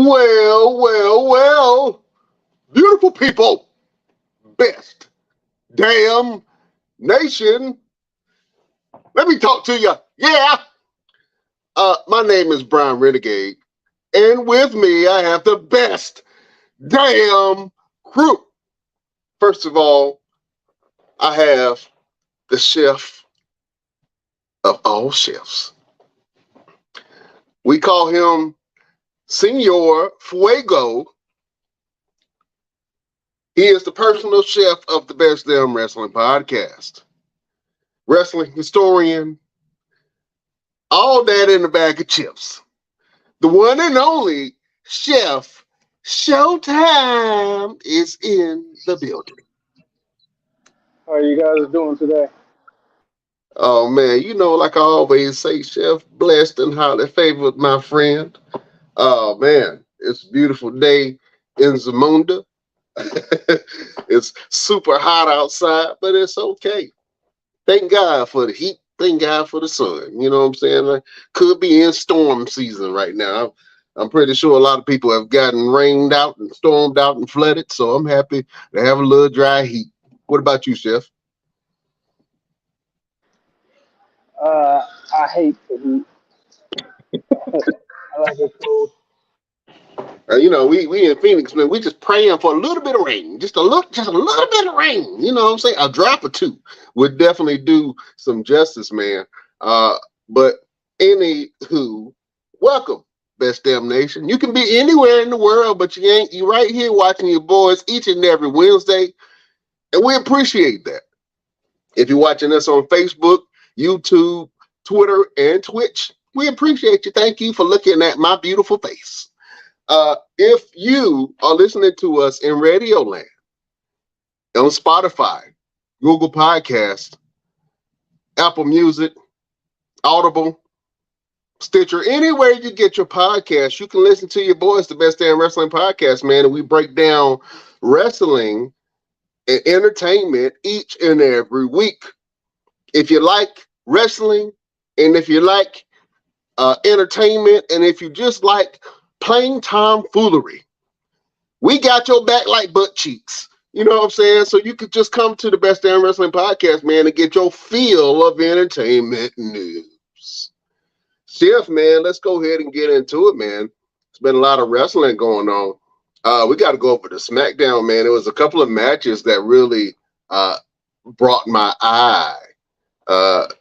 Well, beautiful people, best damn nation. Let me talk to you. Yeah. My name is Brian Renegade, and with me I have the best damn crew. First of all, I have the chef of all chefs. We call him Senor Fuego. He is the personal chef of the Best Damn Wrestling Podcast. Wrestling historian, all that in a bag of chips. The one and only Chef Showtime is in the building. How are you guys doing today? Oh man, like I always say, Chef, blessed and highly favored, my friend. Oh man, it's a beautiful day in Zamunda. It's super hot outside, but it's okay. Thank God for the heat. Thank God for the sun. You know what I'm saying? I could be in storm season right now. I'm pretty sure a lot of people have gotten rained out and stormed out and flooded, so I'm happy to have a little dry heat. What about you, Chef? I hate the heat. I like it cold. We in Phoenix, man. We just praying for a little bit of rain, just a little bit of rain. You know what I'm saying? A drop or two would definitely do some justice, man. But anywho, welcome, Best Damn Nation. You can be anywhere in the world, but you right here watching your boys each and every Wednesday, and we appreciate that. If you're watching us on Facebook, YouTube, Twitter, and Twitch, we appreciate you. Thank you for looking at my beautiful face. If you are listening to us in Radio Land, on Spotify, Google Podcast, Apple Music, Audible, Stitcher, anywhere you get your podcast, you can listen to your boys, the Best Damn Wrestling Podcast, man, and we break down wrestling and entertainment each and every week. If you like wrestling, and if you like entertainment, and if you just like plain tomfoolery, we got your back like butt cheeks. You know what I'm saying? So you could just come to the Best Damn Wrestling Podcast, man, and get your feel of entertainment news. Chef, man, let's go ahead and get into it, man. It's been a lot of wrestling going on. We got to go over to SmackDown, man. It was a couple of matches that really brought my eye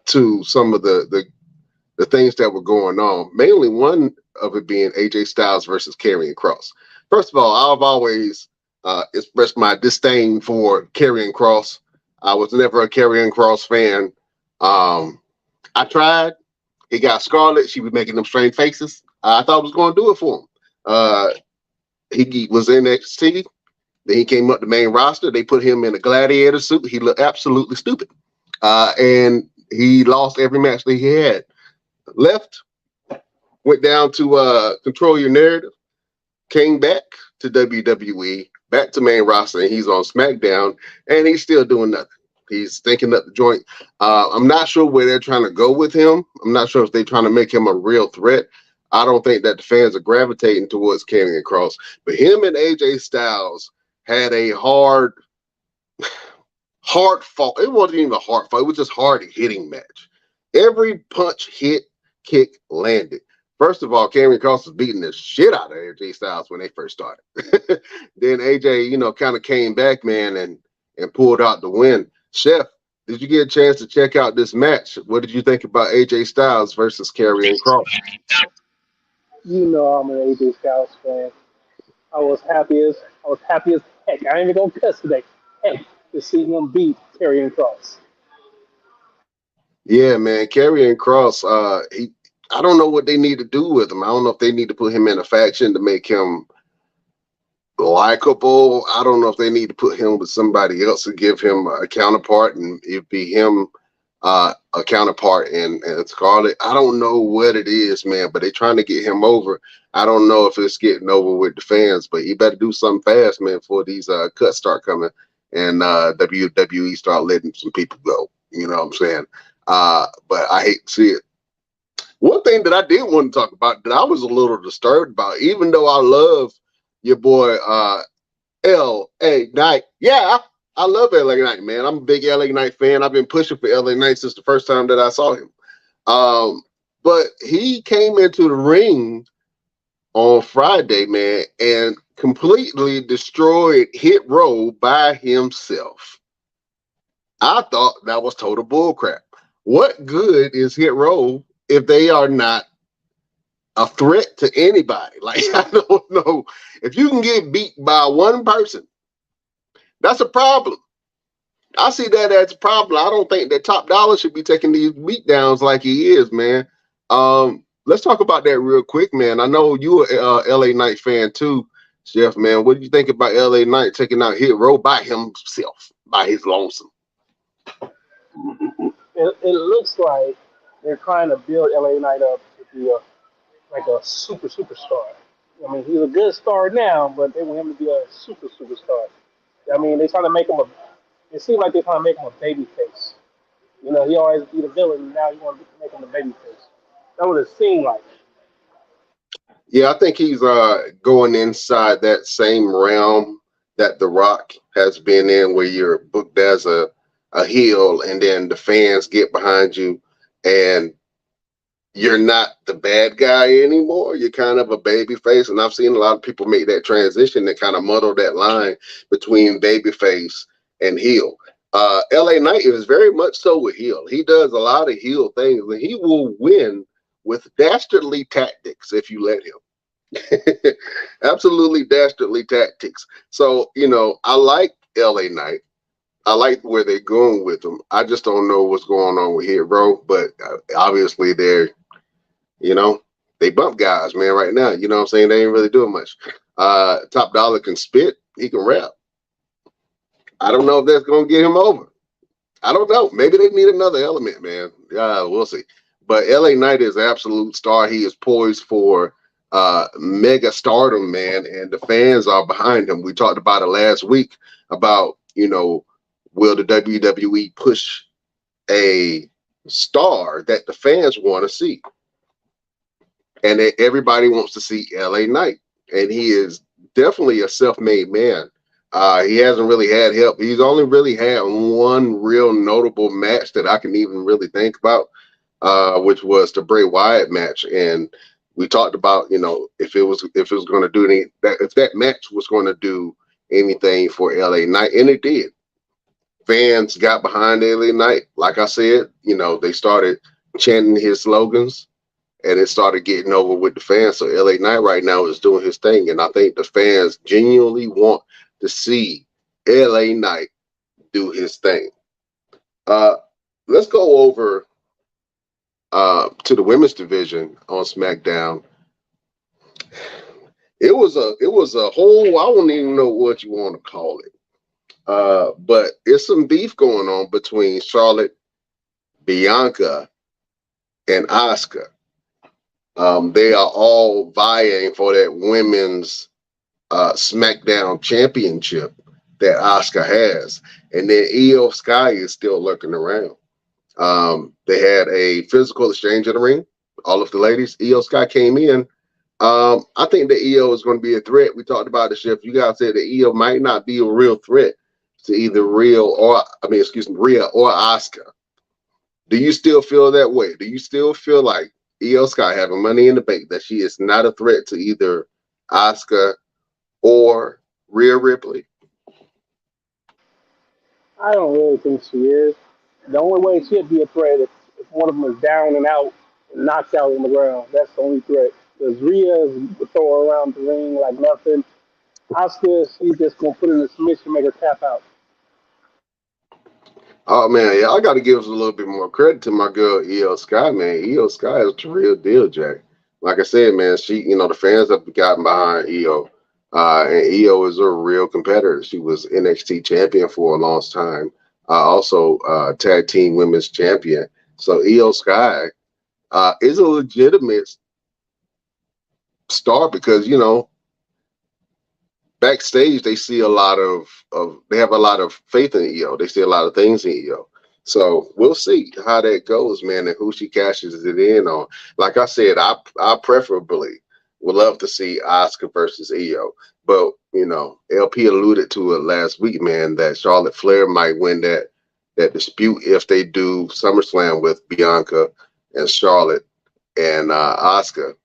to some of the things that were going on. Mainly one of it being AJ Styles versus Karrion Kross. First of all, I've always expressed my disdain for Karrion Kross. I was never a Karrion Kross fan. I tried. He got Scarlett. She was making them strange faces. I thought I was going to do it for him. He was in NXT. Then he came up the main roster. They put him in a gladiator suit. He looked absolutely stupid. And he lost every match that he had. Left, went down to Control Your Narrative, came back to WWE, back to main roster, and he's on SmackDown, and he's still doing nothing. He's thinking up the joint. I'm not sure where they're trying to go with him. I'm not sure if they're trying to make him a real threat. I don't think that the fans are gravitating towards Karrion Kross, but him and AJ Styles had a hard fought. It wasn't even a hard fight. It was just hard hitting match. Every punch hit, kick landed. First of all, Karrion Kross was beating the shit out of AJ Styles when they first started. Then AJ, kind of came back, man, and pulled out the win. Chef, did you get a chance to check out this match? What did you think about AJ Styles versus Karrion Kross? You know I'm an AJ Styles fan. I was happy as heck. I ain't even gonna cuss today. Heck, to see him beat Karrion Kross. Yeah, man, Karrion Kross. I don't know what they need to do with him. I don't know if they need to put him in a faction to make him likable. I don't know if they need to put him with somebody else to give him a counterpart, and it'd be him a counterpart and Scarlett. I don't know what it is, man, but they're trying to get him over. I don't know if it's getting over with the fans, but you better do something fast, man, before these cuts start coming and WWE start letting some people go. You know what I'm saying? But I hate to see it. One thing that I did want to talk about that I was a little disturbed about, even though I love your boy LA Knight. Yeah, I love LA Knight, man. I'm a big LA Knight fan. I've been pushing for LA Knight since the first time that I saw him. But he came into the ring on Friday, man, and completely destroyed Hit Row by himself. I thought that was total bullcrap. What good is Hit Row if they are not a threat to anybody? Like, I don't know. If you can get beat by one person, that's a problem. I see that as a problem. I don't think that Top Dollar should be taking these beat downs like he is, man. Let's talk about that real quick, man. I know you're a LA Knight fan too, Chef, man. What do you think about LA Knight taking out Hit Row by himself, by his lonesome? It looks like they're trying to build LA Knight up to be like a superstar. I mean, he's a good star now, but they want him to be a superstar. I mean, they trying to make him a. It seems like they're trying to make him a baby face. You know, he always be the villain, and now you want to make him a baby face. That would have seemed like. Yeah, I think he's going inside that same realm that The Rock has been in, where you're booked as a heel, and then the fans get behind you, and you're not the bad guy anymore. You're kind of a baby face. And I've seen a lot of people make that transition and kind of muddle that line between baby face and heel. LA Knight is very much so with heel. He does a lot of heel things, and he will win with dastardly tactics if you let him. Absolutely dastardly tactics. So, you know, I like LA Knight. I like where they're going with them. I just don't know what's going on with Hit Row, but obviously they're, you know, they bump guys, man, right now. You know what I'm saying? They ain't really doing much. Top Dollar can spit. He can rap. I don't know if that's going to get him over. I don't know. Maybe they need another element, man. We'll see. But LA Knight is an absolute star. He is poised for mega stardom, man, and the fans are behind him. We talked about it last week about, you know, will the WWE push a star that the fans want to see? And everybody wants to see LA Knight. And he is definitely a self-made man. He hasn't really had help. He's only really had one real notable match that I can even really think about, which was the Bray Wyatt match. And we talked about, you know, if it was going to do if that match was going to do anything for LA Knight, and it did. Fans got behind LA Knight. Like I said, you know, they started chanting his slogans, and it started getting over with the fans. So LA Knight right now is doing his thing, and I think the fans genuinely want to see LA Knight do his thing. Let's go over to the women's division on SmackDown. It was a whole, I don't even know what you want to call it. But it's some beef going on between Charlotte, Bianca, and Asuka. They are all vying for that women's SmackDown championship that Asuka has. And then Io Sky is still lurking around. They had a physical exchange in the ring. All of the ladies. Io Sky came in. I think that Io is going to be a threat. We talked about the shift. You guys said that Io might not be a real threat to either Rhea or Asuka. Do you still feel that way? Do you still feel like Io Sky having Money in the Bank, that she is not a threat to either Asuka or Rhea Ripley? I don't really think she is. The only way she'd be a threat if one of them is down and out and knocked out on the ground. That's the only threat. Because Rhea is throwing around the ring like nothing. Asuka, she's just going to put in a submission and make her tap out. Oh man, yeah, I got to give us a little bit more credit to my girl Io Sky, man. Io Sky is the real deal, Jack. Like I said, man, she, you know, the fans have gotten behind Io, and Io is a real competitor. She was NXT champion for a long time, also tag team women's champion. So Io Sky is a legitimate star because, you know, backstage they see a lot of they have a lot of faith in Io. They see a lot of things in Io. So we'll see how that goes, man, and who she cashes it in on. Like I said, I preferably would love to see Oscar versus Io, but LP alluded to it last week, man, that Charlotte Flair might win that dispute if they do SummerSlam with Bianca and Charlotte and Oscar.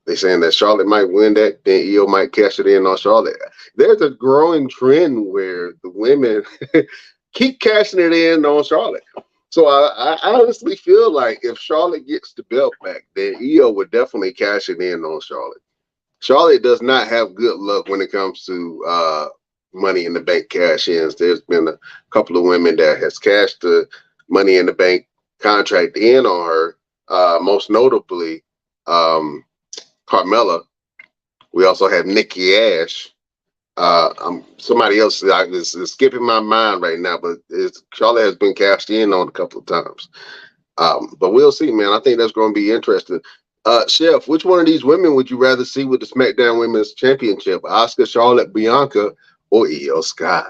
They saying that Charlotte might win that, then Io might cash it in on Charlotte. There's a growing trend where the women keep cashing it in on Charlotte. So I honestly feel like if Charlotte gets the belt back, then Io would definitely cash it in on Charlotte. Charlotte does not have good luck when it comes to Money in the Bank cash ins. There's been a couple of women that has cashed the Money in the Bank contract in on her. Most notably, Carmella. We also have Nikki Ash. Somebody else is skipping my mind right now, but Charlotte has been cashed in on a couple of times. But we'll see, man. I think that's going to be interesting. Chef, which one of these women would you rather see with the SmackDown Women's Championship? Oscar, Charlotte, Bianca, or Io Sky?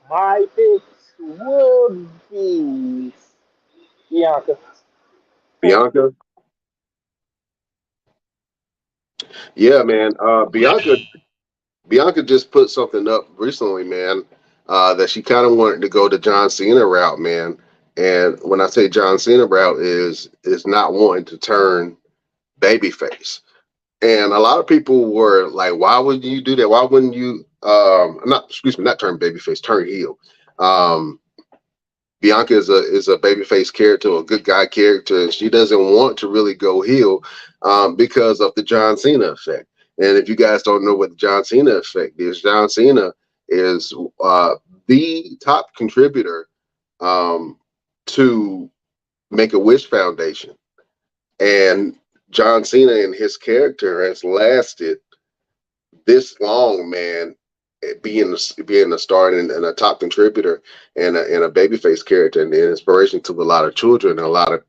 My picks would be Bianca. Bianca? Yeah, man. Bianca just put something up recently, man, that she kind of wanted to go the John Cena route, man. And when I say John Cena route is not wanting to turn babyface. And a lot of people were like, why would you do that? Why wouldn't you not turn babyface, turn heel? Um, Bianca is a babyface character, a good guy character, and she doesn't want to really go heel because of the John Cena effect. And if you guys don't know what the John Cena effect is, John Cena is the top contributor um, to Make a Wish Foundation, and John Cena and his character has lasted this long, man, being a star and a top contributor and a babyface character and an inspiration to a lot of children and a lot of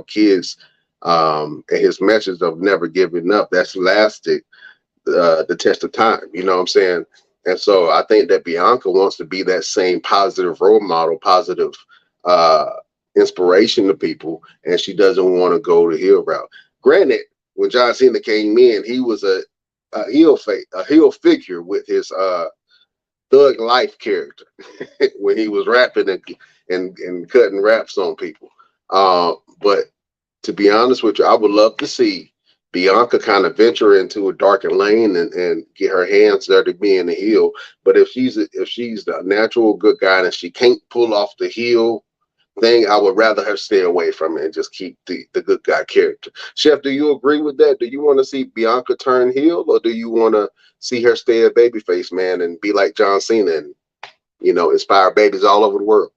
kids. And his message of never giving up, that's lasted the test of time. You know what I'm saying? And so I think that Bianca wants to be that same positive role model, positive uh, inspiration to people, and she doesn't want to go the heel route. Granted, when John Cena came in, he was a heel figure with his thug life character when he was rapping and cutting raps on people. But to be honest with you, I would love to see Bianca kind of venture into a darker lane and get her hands dirty being a heel. But if she's the natural good guy and she can't pull off the heel thing, I would rather her stay away from it and just keep the good guy character. Chef, do you agree with that? Do you want to see Bianca turn heel, or do you want to see her stay a babyface, man, and be like John Cena and inspire babies all over the world?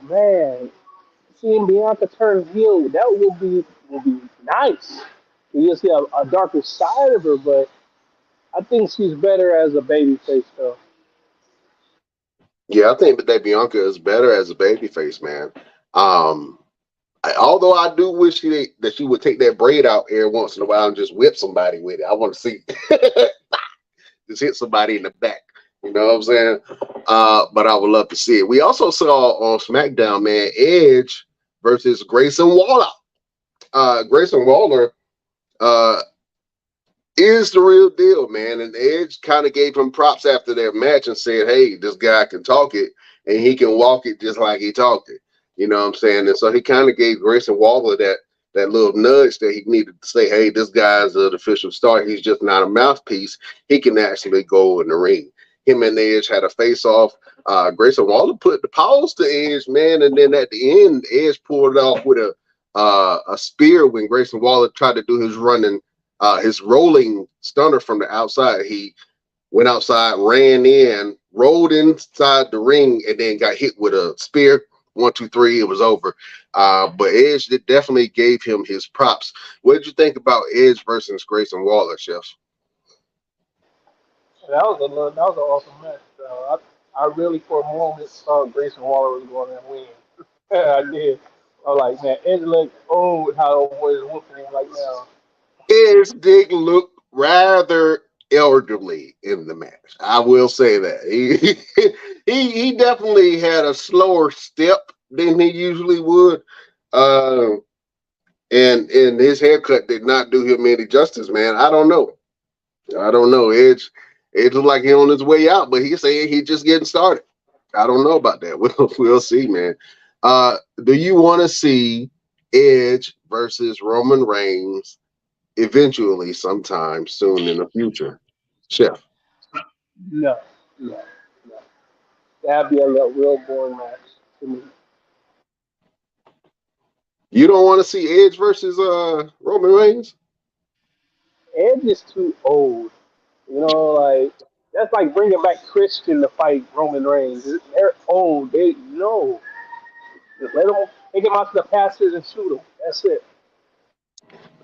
Man, seeing Bianca turn heel, that will be nice. You see a darker side of her, but I think she's better as a babyface though. Yeah, I think that Bianca is better as a babyface, man. Um, although I do wish that she would take that braid out every once in a while and just whip somebody with it. I want to see just hit somebody in the back. You know what I'm saying? But I would love to see it. We also saw on SmackDown, man, Edge versus Grayson Waller. Grayson Waller uh, is the real deal, man. And Edge kind of gave him props after their match and said, hey, this guy can talk it and he can walk it just like he talked it. You know what I'm saying? And so he kind of gave Grayson Waller that little nudge that he needed to say, hey, this guy's an official star. He's just not a mouthpiece. He can actually go in the ring. Him and Edge had a face off. Grayson Waller put the pause to Edge, man. And then at the end, Edge pulled it off with a spear when Grayson Waller tried to do his rolling stunner from the outside. He went outside, ran in, rolled inside the ring, and then got hit with a spear. 1, 2, 3, it was over. But Edge definitely gave him his props. What did you think about Edge versus Grayson Waller, Chef? That was an awesome match. I really for a moment thought Grayson Waller was going to win. I did. I was like, man, Edge look old how the boys whooping him like now. Edge did look rather elderly in the match. I will say that he definitely had a slower step than he usually would, uh, and his haircut did not do him any justice, man. I don't know. I don't know. Edge looked like he on his way out, but he's saying he just getting started. I don't know about that. We'll see, man. Do you want to see Edge versus Roman Reigns eventually, sometime soon in the future, Chef? No, no, no. That'd be a real boring match to me. You don't want to see Edge versus Roman Reigns? Edge is too old. You know, like that's like bringing back Christian to fight Roman Reigns. They're old. They no. Just let them take him out to the pastures and shoot him. That's it.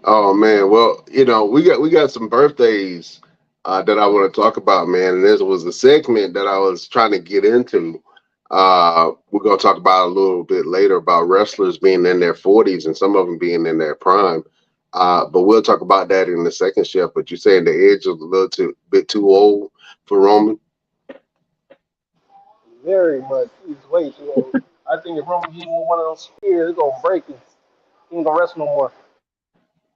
Oh man, well, we got some birthdays that I want to talk about, man. And this was a segment that I was trying to get into. We're gonna talk about a little bit later about wrestlers being in their 40s and some of them being in their prime. But we'll talk about that in the second shift. But you're saying the Edge is a little too bit too old for Roman? Very much. He's way too old. I think if Roman gets one of those spears, it's gonna break him. He ain't gonna wrestle no more.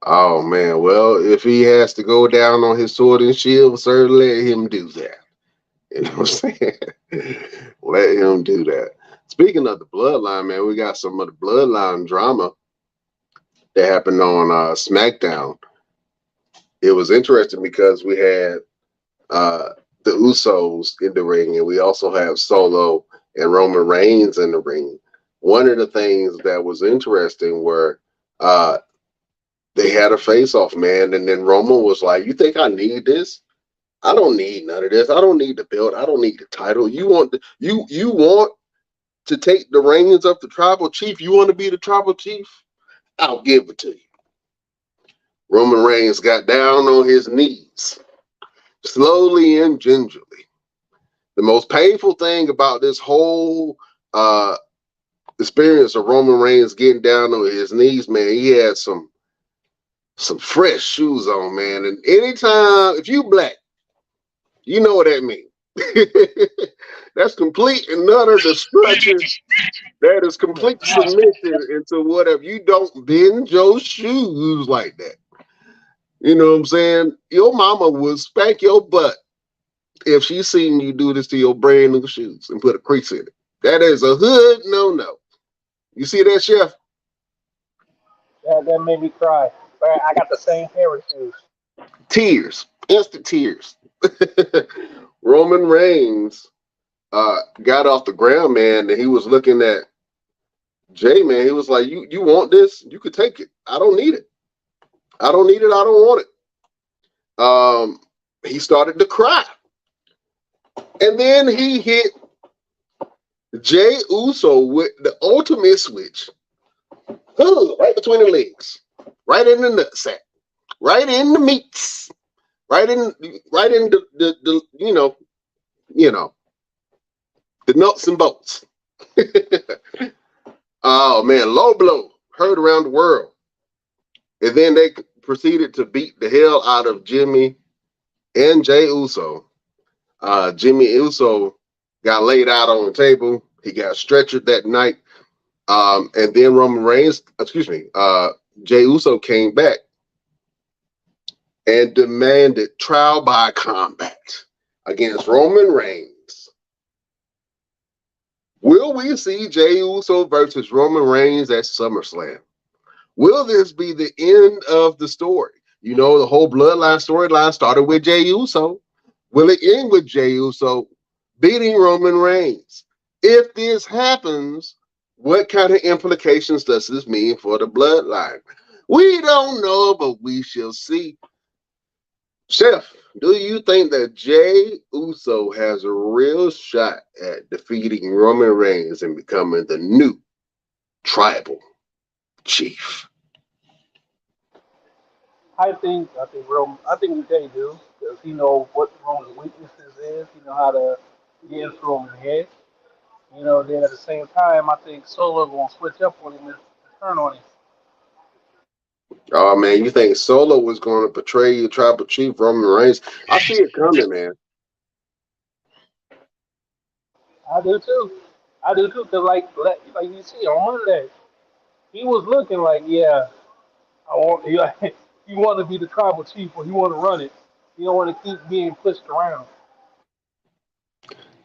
Oh man, well, if he has to go down on his sword and shield, sir, let him do that. You know what I'm saying? Let him do that. Speaking of the bloodline, man, we got some of the bloodline drama that happened on SmackDown. It was interesting because we had the Usos in the ring, and we also have Solo and Roman Reigns in the ring. One of the things that was interesting were uh, they had a face-off, man, and then Roman was like, "You think I need this? I don't need none of this. I don't need the belt. I don't need the title. You want to take the reins of the tribal chief? You want to be the tribal chief? I'll give it to you." Roman Reigns got down on his knees, slowly and gingerly. The most painful thing about this whole uh, experience of Roman Reigns getting down on his knees, man, he had some fresh shoes on, man. And anytime, if you black, you know what that means. That's complete and utter destruction. That is complete submission into whatever. You don't bend your shoes like that. You know what I'm saying? Your mama would spank your butt if she seen you do this to your brand new shoes and put a crease in it. That is a hood no. You see that, Chef? That made me cry. But I got the same pair of shoes. Tears, instant tears. Roman Reigns got off the ground, man, and he was looking at Jay, man. He was like, "You want this? You could take it. I don't need it. I don't need it. I don't want it." He started to cry, and then he hit Jay Uso with the ultimate switch, right between the legs, right in the nutsack, right in the meats, right in the you know the nuts and bolts. Oh man, low blow heard around the world, and then they proceeded to beat the hell out of Jimmy and Jay Uso. Jimmy Uso got laid out on the table. He got stretchered that night. And then Jay Uso came back and demanded trial by combat against Roman Reigns. Will we see Jay Uso versus Roman Reigns at SummerSlam? Will this be the end of the story? You know, the whole bloodline storyline started with Jay Uso. Will it end with Jay Uso beating Roman Reigns? If this happens, what kind of implications does this mean for the bloodline? We don't know, but we shall see. Chef, do you think that Jay Uso has a real shot at defeating Roman Reigns and becoming the new tribal chief? I think Jay do because he know what Roman's weaknesses is. He know how to get into Roman's head. You know, then at the same time, I think Solo gonna switch up on him and turn on him. Oh man, you think Solo was going to portray your tribal chief Roman Reigns? I see it coming, man. I do too. I do too. Cause like you see on Monday, he was looking like, yeah, I want you want to be the tribal chief or you want to run it. You don't want to keep being pushed around.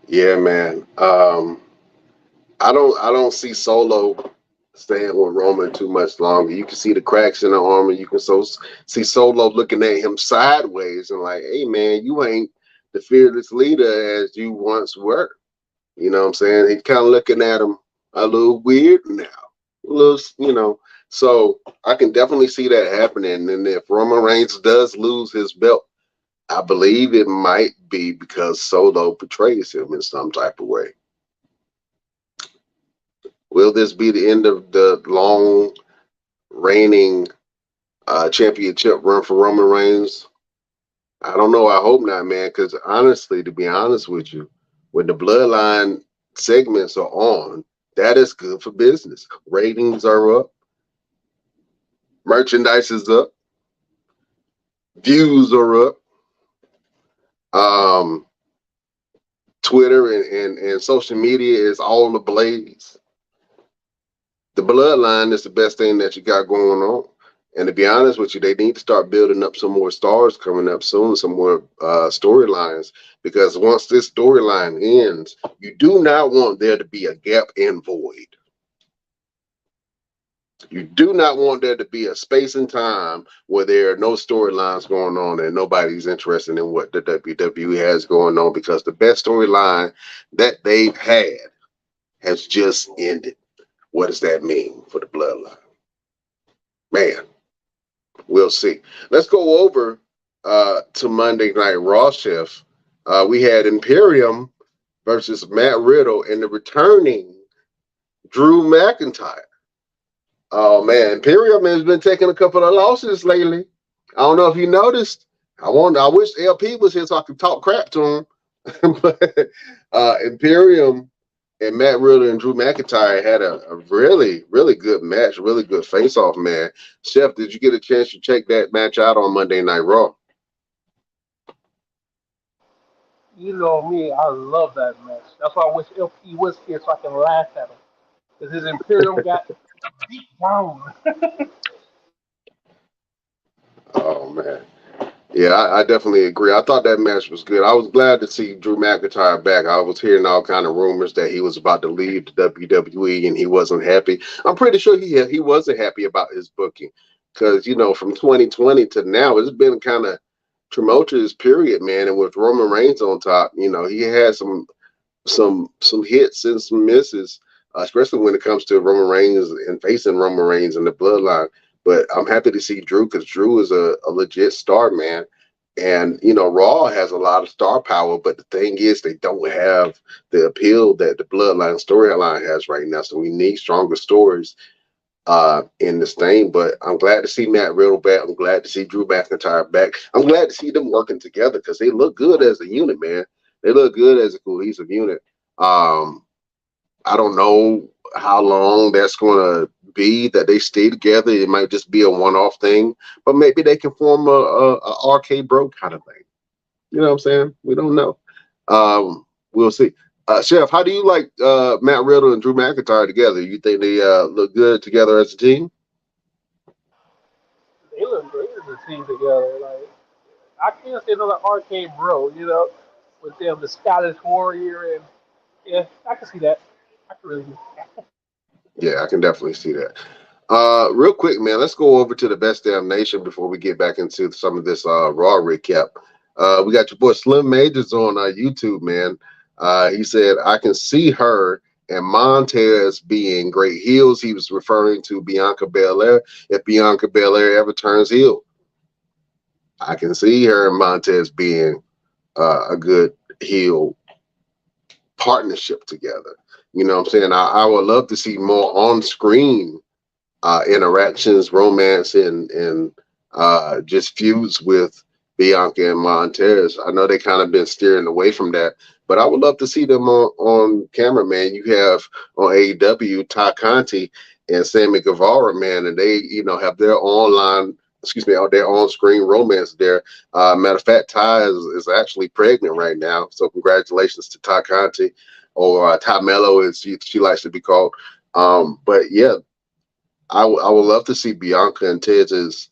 Yeah, man. I don't see Solo staying with Roman too much longer. You can see the cracks in the armor. You can see Solo looking at him sideways and like, hey man, you ain't the fearless leader as you once were. You know what I'm saying? He's kind of looking at him a little weird now. A little, you know. So I can definitely see that happening. And if Roman Reigns does lose his belt, I believe it might be because Solo betrays him in some type of way. Will this be the end of the long reigning championship run for Roman Reigns? I don't know. I hope not, man. Because honestly, to be honest with you, when the Bloodline segments are on, that is good for business. Ratings are up, merchandise is up, views are up. Um, Twitter and social media is all ablaze. The Bloodline is the best thing that you got going on. And to be honest with you, they need to start building up some more stars coming up soon, some more storylines. Because once this storyline ends, you do not want there to be a gap and void. You do not want there to be a space and time where there are no storylines going on and nobody's interested in what the WWE has going on because the best storyline that they've had has just ended. What does that mean for the Bloodline? Man, we'll see. Let's go over to Monday Night Raw, Chef. We had Imperium versus Matt Riddle and the returning Drew McIntyre. Oh man, Imperium has been taking a couple of losses lately. I don't know if you noticed. I wish LP was here so I could talk crap to him. But Imperium and Matt Riddle and Drew McIntyre had a really, really good match, really good face-off, man. Chef, did you get a chance to check that match out on Monday Night Raw? You know me, I love that match. That's why I wish LP was here so I can laugh at him. Because his Imperium got beat down. Oh man. Yeah, I definitely agree. I thought that match was good. I was glad to see Drew McIntyre back. I was hearing all kind of rumors that he was about to leave the WWE and he wasn't happy. I'm pretty sure he wasn't happy about his booking because from 2020 to now it's been kind of tumultuous period, man. And with Roman Reigns on top, he had some hits and some misses, especially when it comes to Roman Reigns and facing Roman Reigns in the Bloodline. But I'm happy to see Drew because Drew is a legit star, man. And Raw has a lot of star power, but the thing is, they don't have the appeal that the Bloodline storyline has right now. So we need stronger stories in this thing. But I'm glad to see Matt Riddle back. I'm glad to see Drew McIntyre back. I'm glad to see them working together because they look good as a unit, man. They look good as a cohesive unit. Um, I don't know how long that's going to be that they stay together. It might just be a one-off thing, but maybe they can form a RK Bro kind of thing. You know what I'm saying? We don't know. We'll see. Chef, how do you like Matt Riddle and Drew McIntyre together? You think they look good together as a team? They look great as a team together. Like I can't say another arcade bro, with them, the Scottish Warrior, and yeah, I can see that. I can really. Yeah, I can definitely see that. Real quick, man, let's go over to the Best Damn Nation before we get back into some of this Raw recap. We got your boy Slim Majors on YouTube, man. He said, I can see her and Montez being great heels. He was referring to Bianca Belair. If Bianca Belair ever turns heel, I can see her and Montez being a good heel partnership together. You know what I'm saying? I would love to see more on screen interactions, romance, and just feuds with Bianca and Montez. I know they kind of been steering away from that, but I would love to see them on camera, man. You have on AEW Ty Conti, and Sammy Guevara, man, and they, have their their on-screen romance there. Matter of fact, Ty is actually pregnant right now, so congratulations to Ty Conti, or Ty Mello, as she likes to be called. But yeah, I would love to see Bianca and Tez's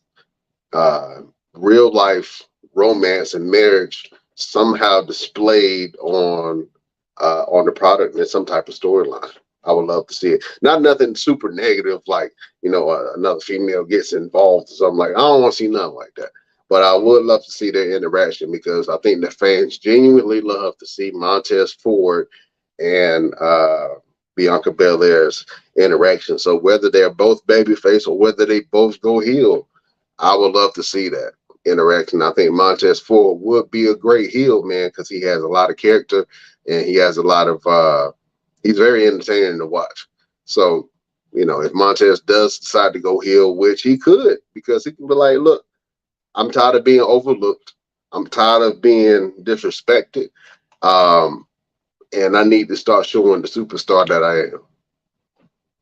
uh, real life romance and marriage somehow displayed on the product in some type of storyline. I would love to see it. Not nothing super negative, like another female gets involved or something like. I don't want to see nothing like that. But I would love to see their interaction because I think the fans genuinely love to see Montez Ford and Bianca Belair's interaction. So whether they're both babyface or whether they both go heel, I would love to see that interaction. I think Montez Ford would be a great heel, man, because he has a lot of character and he has a lot of he's very entertaining to watch. So, if Montez does decide to go heel, which he could, because he can be like, look, I'm tired of being overlooked. I'm tired of being disrespected. And I need to start showing the superstar that I am.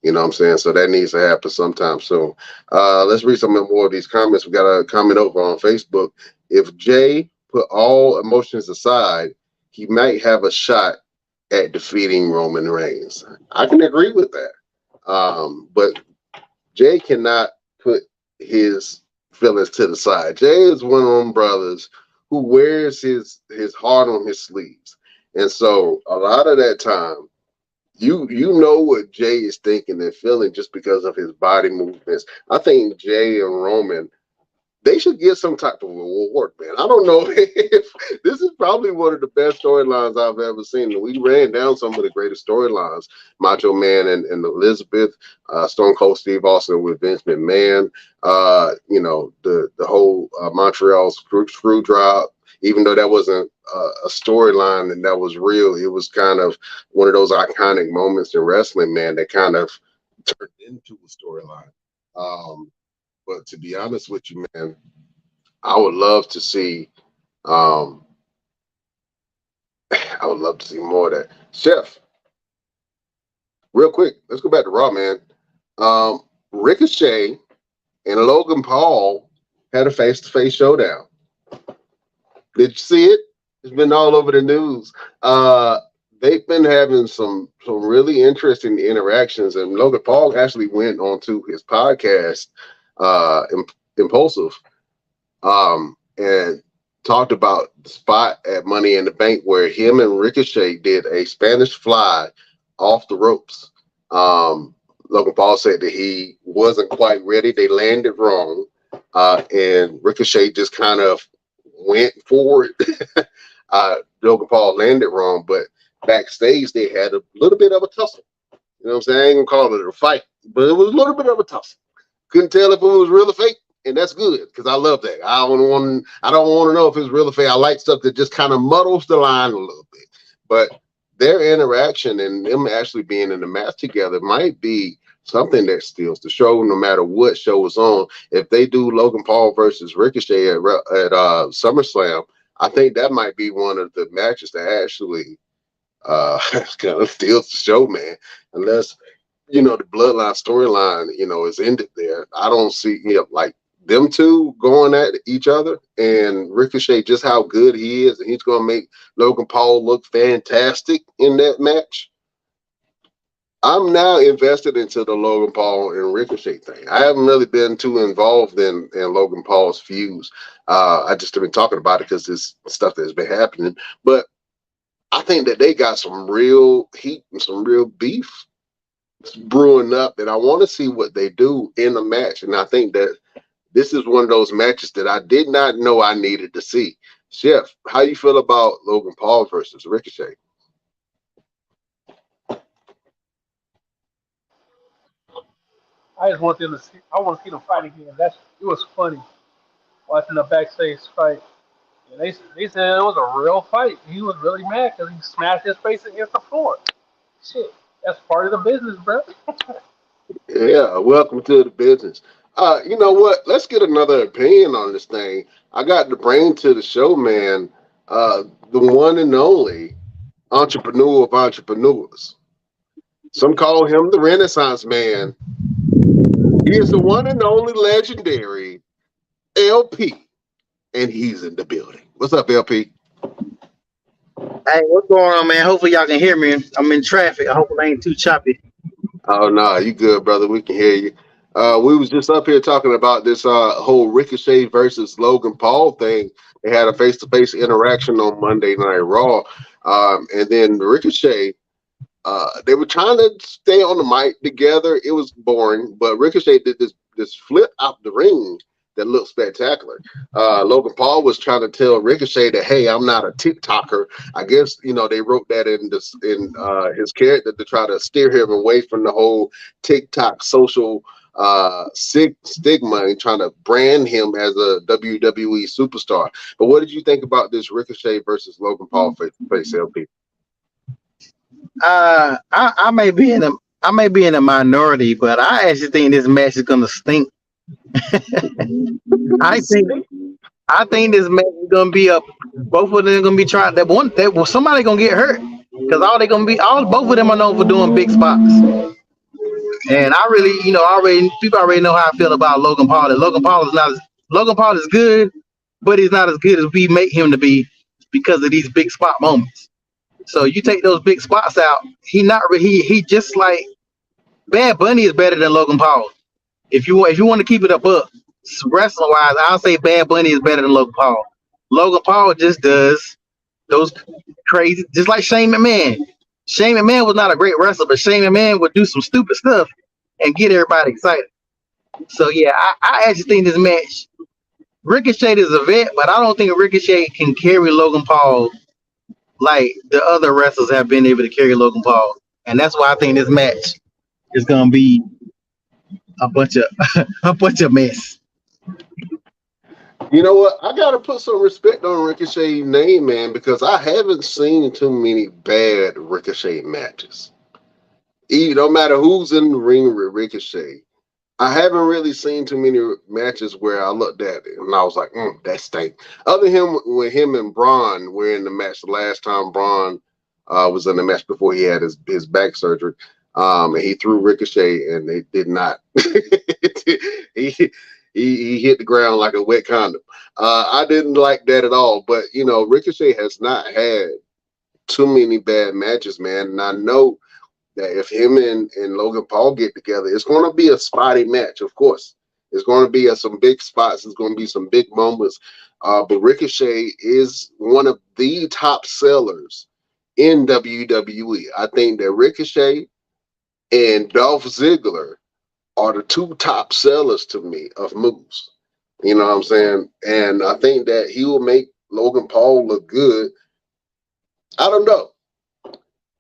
You know what I'm saying? So that needs to happen sometime soon. Let's read some more of these comments. We got a comment over on Facebook. If Jay put all emotions aside, he might have a shot at defeating Roman Reigns. I can agree with that. But Jay cannot put his feelings to the side. Jay is one of them brothers who wears his heart on his sleeves. And so a lot of that time, you know what Jay is thinking and feeling just because of his body movements. I think Jay and Roman, they should get some type of reward, man. I don't know if this is probably one of the best storylines I've ever seen. We ran down some of the greatest storylines: Macho Man and Elizabeth, Stone Cold Steve Austin with Vince McMahon. The whole Montreal screw drop. Even though that wasn't a storyline and that was real, it was kind of one of those iconic moments in wrestling, man, that kind of turned into a storyline. But to be honest with you, man, I would love to see. Um, I would love to see more of that. Chef, real quick, let's go back to Raw, man. Ricochet and Logan Paul had a face-to-face showdown. Did you see it? It's been all over the news. They've been having some really interesting interactions, and Logan Paul actually went onto his podcast, Impulsive, and talked about the spot at Money in the Bank where him and Ricochet did a Spanish fly off the ropes. Logan Paul said that he wasn't quite ready. They landed wrong, and Ricochet just kind of went forward. Logan Paul landed wrong, but backstage they had a little bit of a tussle. You know what I'm saying? I ain't gonna call it a fight, but it was a little bit of a tussle. Couldn't tell if it was real or fake, and that's good because I love that. I don't want to know if it's real or fake. I like stuff that just kind of muddles the line a little bit. But their interaction and them actually being in the match together might be something that steals the show, no matter what show is on. If they do Logan Paul versus Ricochet at SummerSlam, I think that might be one of the matches that actually kind of steals the show, man. Unless the bloodline storyline, is ended there. I don't see like them two going at each other and Ricochet just how good he is, and he's gonna make Logan Paul look fantastic in that match. I'm now invested into the Logan Paul and Ricochet thing. I haven't really been too involved in Logan Paul's feuds. I just have been talking about it because this stuff that's been happening. But I think that they got some real heat and some real beef brewing up, and I want to see what they do in the match. And I think that this is one of those matches that I did not know I needed to see. Chef, how you feel about Logan Paul versus Ricochet? I just want them to see. I want to see them fight again. It was funny watching the backstage fight. And they said it was a real fight. He was really mad because he smashed his face against the floor. Shit, that's part of the business, bro. Yeah, welcome to the business. You know what? Let's get another opinion on this thing. I got to bring to the show, man, the one and only entrepreneur of entrepreneurs. Some call him the Renaissance man. He is the one and only legendary LP, and he's in the building. What's up, LP? Hey, what's going on, man? Hopefully y'all can hear me. I'm in traffic. I hope it ain't too choppy. Oh no, you good, brother. We can hear you. We was just up here talking about this whole Ricochet versus Logan Paul thing. They had a face-to-face interaction on Monday Night Raw, and then Ricochet. They were trying to stay on the mic together. It was boring, but Ricochet did this flip out the ring that looked spectacular. Logan Paul was trying to tell Ricochet that, hey, I'm not a TikToker. I guess they wrote that in his character to try to steer him away from the whole TikTok social stigma and trying to brand him as a WWE superstar. But what did you think about this Ricochet versus Logan Paul face LP? I may be in a minority, but I actually think this match is gonna stink. I think I think this match is gonna be up. Both of them are gonna be trying. Somebody gonna get hurt because both of them are known for doing big spots. And I really, people already know how I feel about Logan Paul. That Logan Paul is good, but he's not as good as we make him to be because of these big spot moments. So you take those big spots out, he just like Bad Bunny is better than Logan Paul. If you want to keep it up wrestling wise, I'll say Bad Bunny is better than Logan Paul. Logan Paul just does those crazy, just like Shane McMahon. Shane McMahon was not a great wrestler, but Shane McMahon would do some stupid stuff and get everybody excited. So yeah, I actually think this match, Ricochet is a vet, but I don't think Ricochet can carry Logan Paul like the other wrestlers have been able to carry Logan Paul. And that's why I think this match is gonna be a bunch of mess. You know what? I gotta put some respect on Ricochet's name, man, because I haven't seen too many bad Ricochet matches. No matter who's in the ring with Ricochet, I haven't really seen too many matches where I looked at it and I was like, that stank. Other than when him and Braun were in the match the last time Braun was in the match before he had his back surgery. And he threw Ricochet and they did not. he hit the ground like a wet condom. I didn't like that at all. But, Ricochet has not had too many bad matches, man. And I know that if him and Logan Paul get together, it's going to be a spotty match, of course. It's going to be some big spots. It's going to be some big moments. But Ricochet is one of the top sellers in WWE. I think that Ricochet and Dolph Ziggler are the two top sellers to me of moves. You know what I'm saying? And I think that he will make Logan Paul look good. I don't know.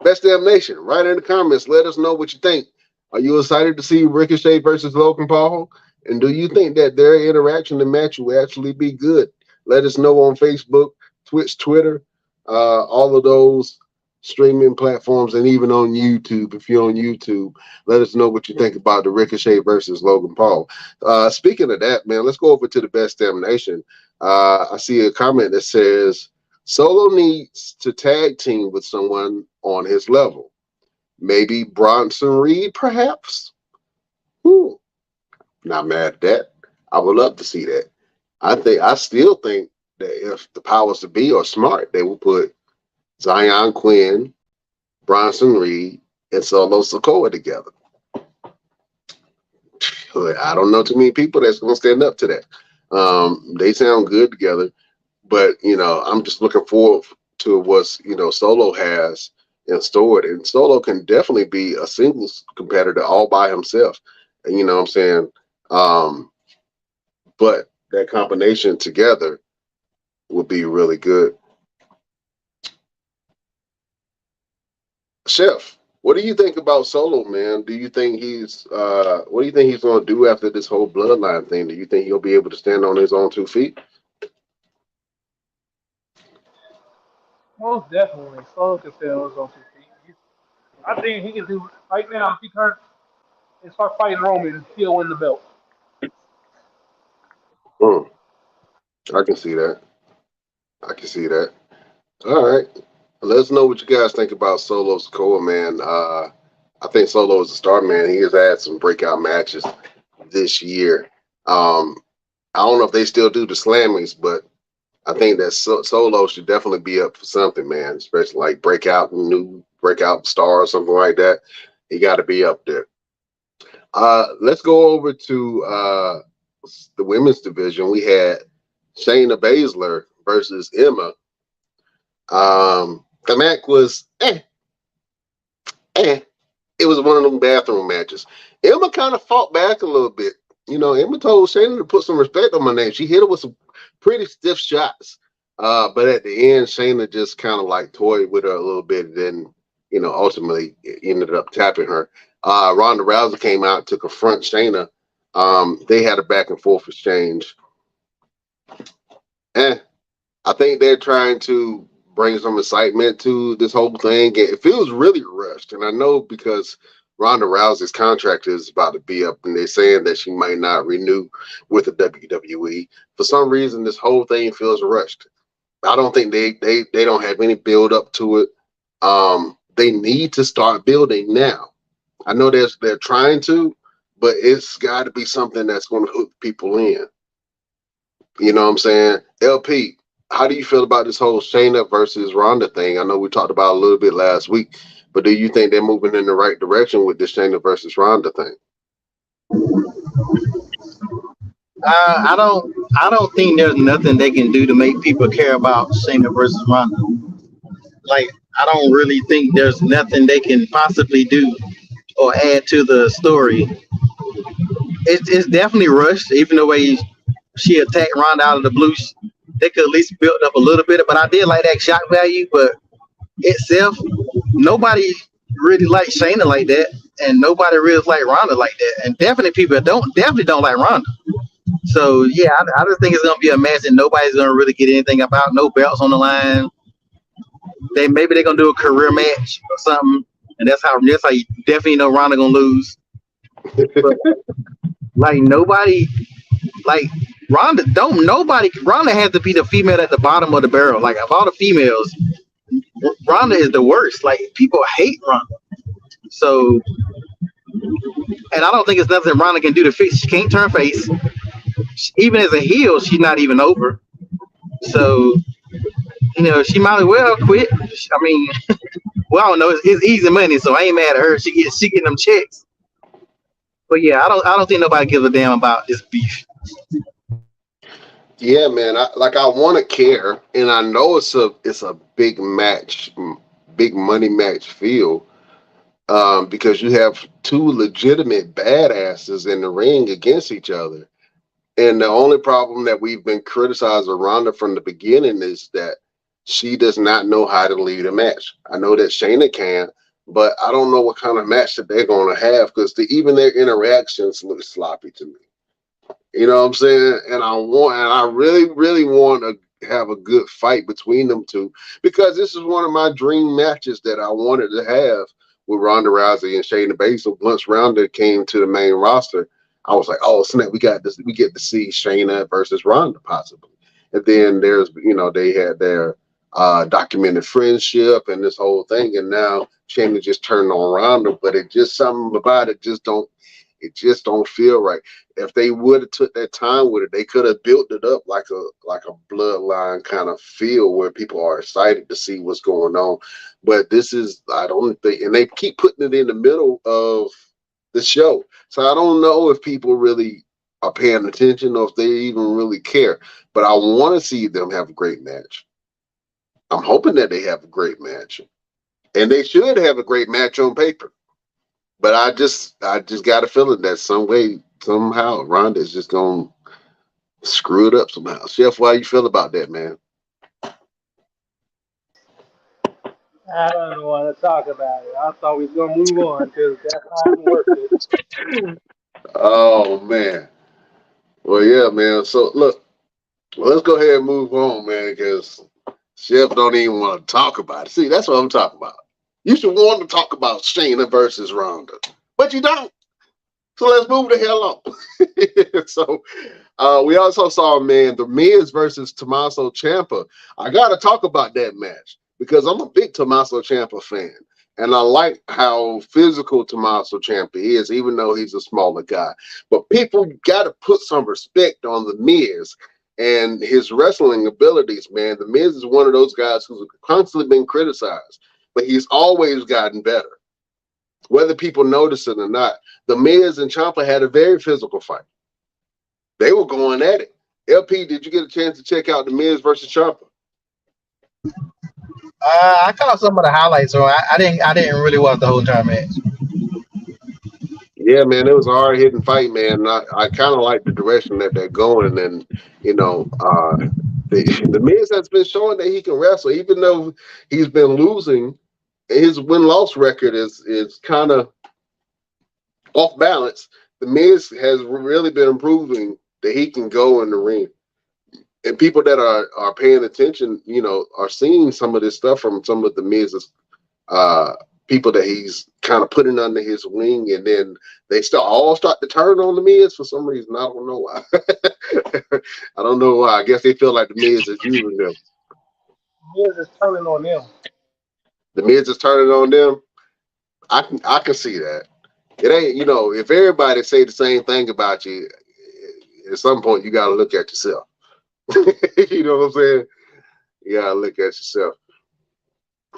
Best Damn Nation, write in the comments. Let us know what you think. Are you excited to see Ricochet versus Logan Paul? And do you think that their interaction and match will actually be good? Let us know on Facebook, Twitch, Twitter, all of those streaming platforms, and even on YouTube. If you're on YouTube, let us know what you think about the Ricochet versus Logan Paul. Speaking of that, man, let's go over to the Best Damn Nation. I see a comment that says, Solo needs to tag team with someone on his level. Maybe Bronson Reed, perhaps? Not mad at that. I would love to see that. I still think that if the powers to be are smart, they will put Zion Quinn, Bronson Reed, and Solo Sikoa together. I don't know too many people that's going to stand up to that. They sound good together. But, I'm just looking forward to what, Solo has in store. And Solo can definitely be a singles competitor all by himself. And, you know what I'm saying? But that combination together would be really good. Chef, what do you think about Solo, man? Do you think what do you think he's going to do after this whole bloodline thing? Do you think he'll be able to stand on his own 2 feet? Most definitely. Solo can stand on his own 2 feet. I think he can do right now. If he turns and start fighting Roman, he'll win the belt. I can see that. All right. Let us know what you guys think about Solo Sikoa, man. I think Solo is a star, man. He has had some breakout matches. this year. I don't know if they still do the Slammys, but I think that Solo should definitely be up for something, man. Especially like new breakout star or something like that. He got to be up there. Let's go over to the women's division. We had Shayna Baszler versus Emma. The match was It was one of them bathroom matches. Emma kind of fought back a little bit. You know, Emma told Shayna to put some respect on my name. She hit her with some pretty stiff shots. But at the end, Shayna just kind of like toyed with her a little bit. And then, you know, ultimately ended up tapping her. Ronda Rousey came out to confront Shayna. They had a back and forth exchange. I think they're trying to bring some excitement to this whole thing. It feels really rushed. And I know because Ronda Rousey's contract is about to be up and they're saying that she might not renew with the WWE. For some reason, this whole thing feels rushed. I don't think they don't have any build up to it. They need to start building now. I know they're trying to, but it's got to be something that's going to hook people in. You know what I'm saying? LP, how do you feel about this whole Shayna versus Ronda thing? I know we talked about it a little bit last week, but do you think they're moving in the right direction with this Shayna versus Ronda thing? I don't think there's nothing they can do to make people care about Shayna versus Ronda. Like, I don't really think there's nothing they can possibly do or add to the story. It's definitely rushed, even the way she attacked Ronda out of the blue. They could at least build up a little bit, but I did like that shock value. But itself, nobody really likes Shayna like that, and nobody really like Ronda like that, and definitely people definitely don't like Ronda. So yeah, I just think it's gonna be a match that nobody's gonna really get anything about. No belts on the line. Maybe they're gonna do a career match or something, and that's how you definitely know Ronda gonna lose. But, like nobody, like Ronda has to be the female at the bottom of the barrel. Like of all the females, Ronda is the worst. Like people hate Ronda. So, and I don't think it's nothing Ronda can do to fix. She can't turn face. Even as a heel, she's not even over. So, you know, she might as well quit. I mean, well, I don't know. It's easy money, so I ain't mad at her. She getting them checks. But yeah, I don't think nobody gives a damn about this beef. Yeah, man. I want to care, and I know it's a big match, big money match feel, because you have two legitimate badasses in the ring against each other. And the only problem that we've been criticizing Ronda from the beginning is that she does not know how to lead a match. I know that Shayna can, but I don't know what kind of match that they're going to have because even their interactions look sloppy to me. You know what I'm saying? And I really, really want to have a good fight between them two because this is one of my dream matches that I wanted to have with Ronda Rousey and Shayna Baszler. Once Ronda came to the main roster, I was like, oh snap, we get to see Shayna versus Ronda possibly. And then they had their documented friendship and this whole thing, and now Shayna just turned on Ronda, but something about it just don't feel right. If they would have took that time with it, they could have built it up like a bloodline kind of feel where people are excited to see what's going on. But this is, I don't think, and they keep putting it in the middle of the show. So I don't know if people really are paying attention or if they even really care. But I want to see them have a great match. I'm hoping that they have a great match. And they should have a great match on paper. But I just got a feeling that somehow Ronda is just gonna screw it up somehow. Chef, how you feel about that, man? I don't want to talk about it. I thought we was gonna move on because that's how it works. Oh man. Well, yeah, man. So look, let's go ahead and move on, man, because Chef don't even want to talk about it. See, that's what I'm talking about. You should want to talk about Shayna versus Ronda, but you don't. So let's move the hell on. So we also saw, man, The Miz versus Tommaso Ciampa. I got to talk about that match because I'm a big Tommaso Ciampa fan. And I like how physical Tommaso Ciampa is, even though he's a smaller guy. But people got to put some respect on The Miz and his wrestling abilities, man. The Miz is one of those guys who's constantly been criticized, but he's always gotten better. Whether people notice it or not, The Miz and Ciampa had a very physical fight. They were going at it. LP, did you get a chance to check out The Miz versus Ciampa? I caught some of the highlights, so I didn't really watch the whole entire match. Yeah, man, it was a hard hitting fight, man. I kind of like the direction that they're going, and the Miz has been showing that he can wrestle, even though he's been losing. His win-loss record is kind of off balance. The Miz has really been improving that he can go in the ring. And people that are paying attention, are seeing some of this stuff from some of the Miz's people that he's kind of putting under his wing, and then they all start to turn on the Miz for some reason. I don't know why. I don't know why. I guess they feel like the Miz is using them. Miz is turning on them. The Miz is turning on them. I can see that. It ain't, if everybody say the same thing about you, at some point you got to look at yourself. You know what I'm saying? You gotta look at yourself.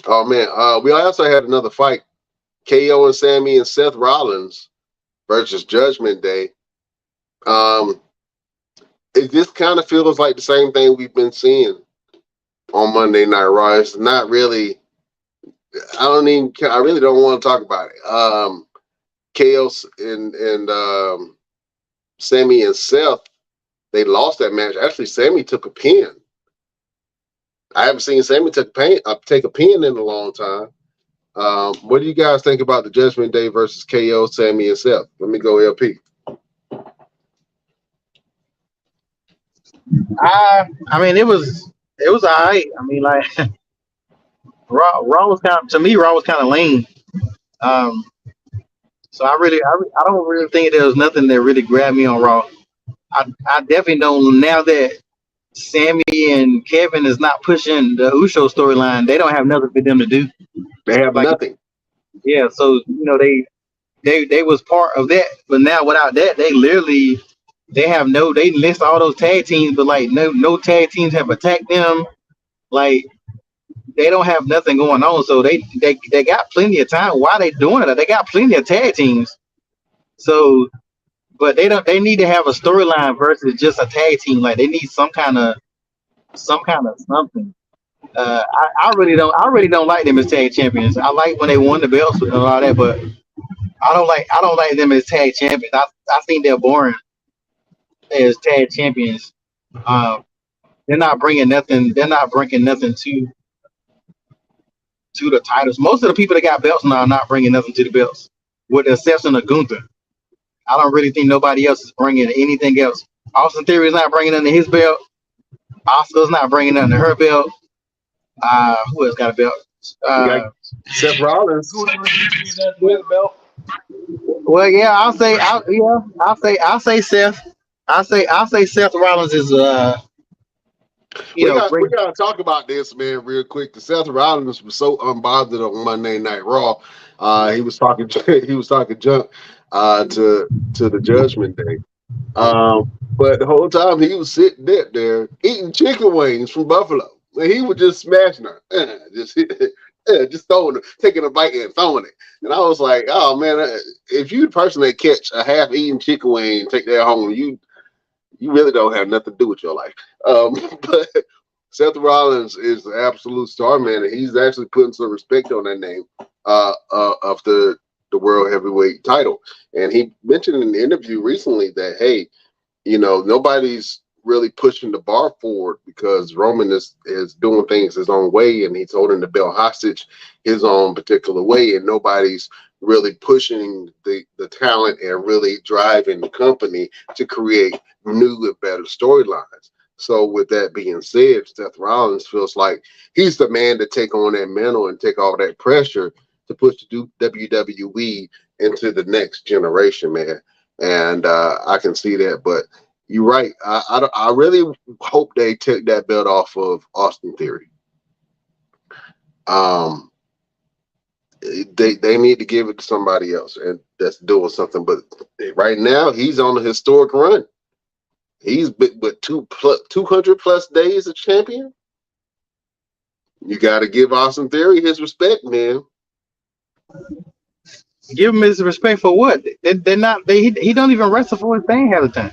Oh man, we also had another fight: KO and Sammy and Seth Rollins versus Judgment Day. It just kind of feels like the same thing we've been seeing on Monday Night Raw. It's not really. I really don't want to talk about it. KO and Sammy and Seth. They lost that match. Actually, Sammy took a pin. I haven't seen Sammy take a pin in a long time. What do you guys think about the Judgment Day versus KO, Sammy, and Seth? Let me go LP. I mean, it was all right. I mean, like Raw was Raw was kind of lame. So I don't really think there was nothing that really grabbed me on Raw. I definitely don't, now that Sammy and Kevin is not pushing the Uso storyline, they don't have nothing for them to do. They have nothing. Yeah, so they was part of that, but now without that, they list all those tag teams, but like no tag teams have attacked them. Like they don't have nothing going on, so they got plenty of time. Why they doing it? They got plenty of tag teams. So, but they need to have a storyline versus just a tag team. Like they need some kind of something. I really don't like them as tag champions. I like when they won the belts and all that, but I don't like them as tag champions. I think they're boring as tag champions. They're not bringing nothing. They're not bringing nothing to the titles. Most of the people that got belts now are not bringing nothing to the belts, with the exception of Gunther. I don't really think nobody else is bringing anything else. Austin Theory is not bringing nothing to his belt. Asuka's not bringing nothing to her belt. Who else got a belt? Seth Rollins. Well, yeah, I'll say Seth. I'll say Seth Rollins is we gotta talk about this, man, real quick. Seth Rollins was so unbothered on Monday Night Raw. He was talking junk to the Judgment Day. But the whole time he was sitting there eating chicken wings from Buffalo. And he was just smashing her. Just throwing it, taking a bite and throwing it. And I was like, oh man, if you the person that catch a half-eaten chicken wing and take that home, you really don't have nothing to do with your life. But Seth Rollins is the absolute star, man, and he's actually putting some respect on that name of the World Heavyweight title. And he mentioned in the interview recently that, hey, nobody's really pushing the bar forward because Roman is doing things his own way, and he's holding the belt hostage his own particular way, and nobody's really pushing the talent and really driving the company to create new and better storylines. So with that being said, Seth Rollins feels like he's the man to take on that mantle and take all that pressure to push the WWE into the next generation, man. And I can see that, but you're right. I really hope they took that belt off of Austin Theory. they need to give it to somebody else, and that's doing something. But right now, he's on a historic run. He's been with 200 plus days a champion. You got to give Austin Theory his respect, man. Give him his respect for what? They're not. He don't even wrestle for his thing half the time.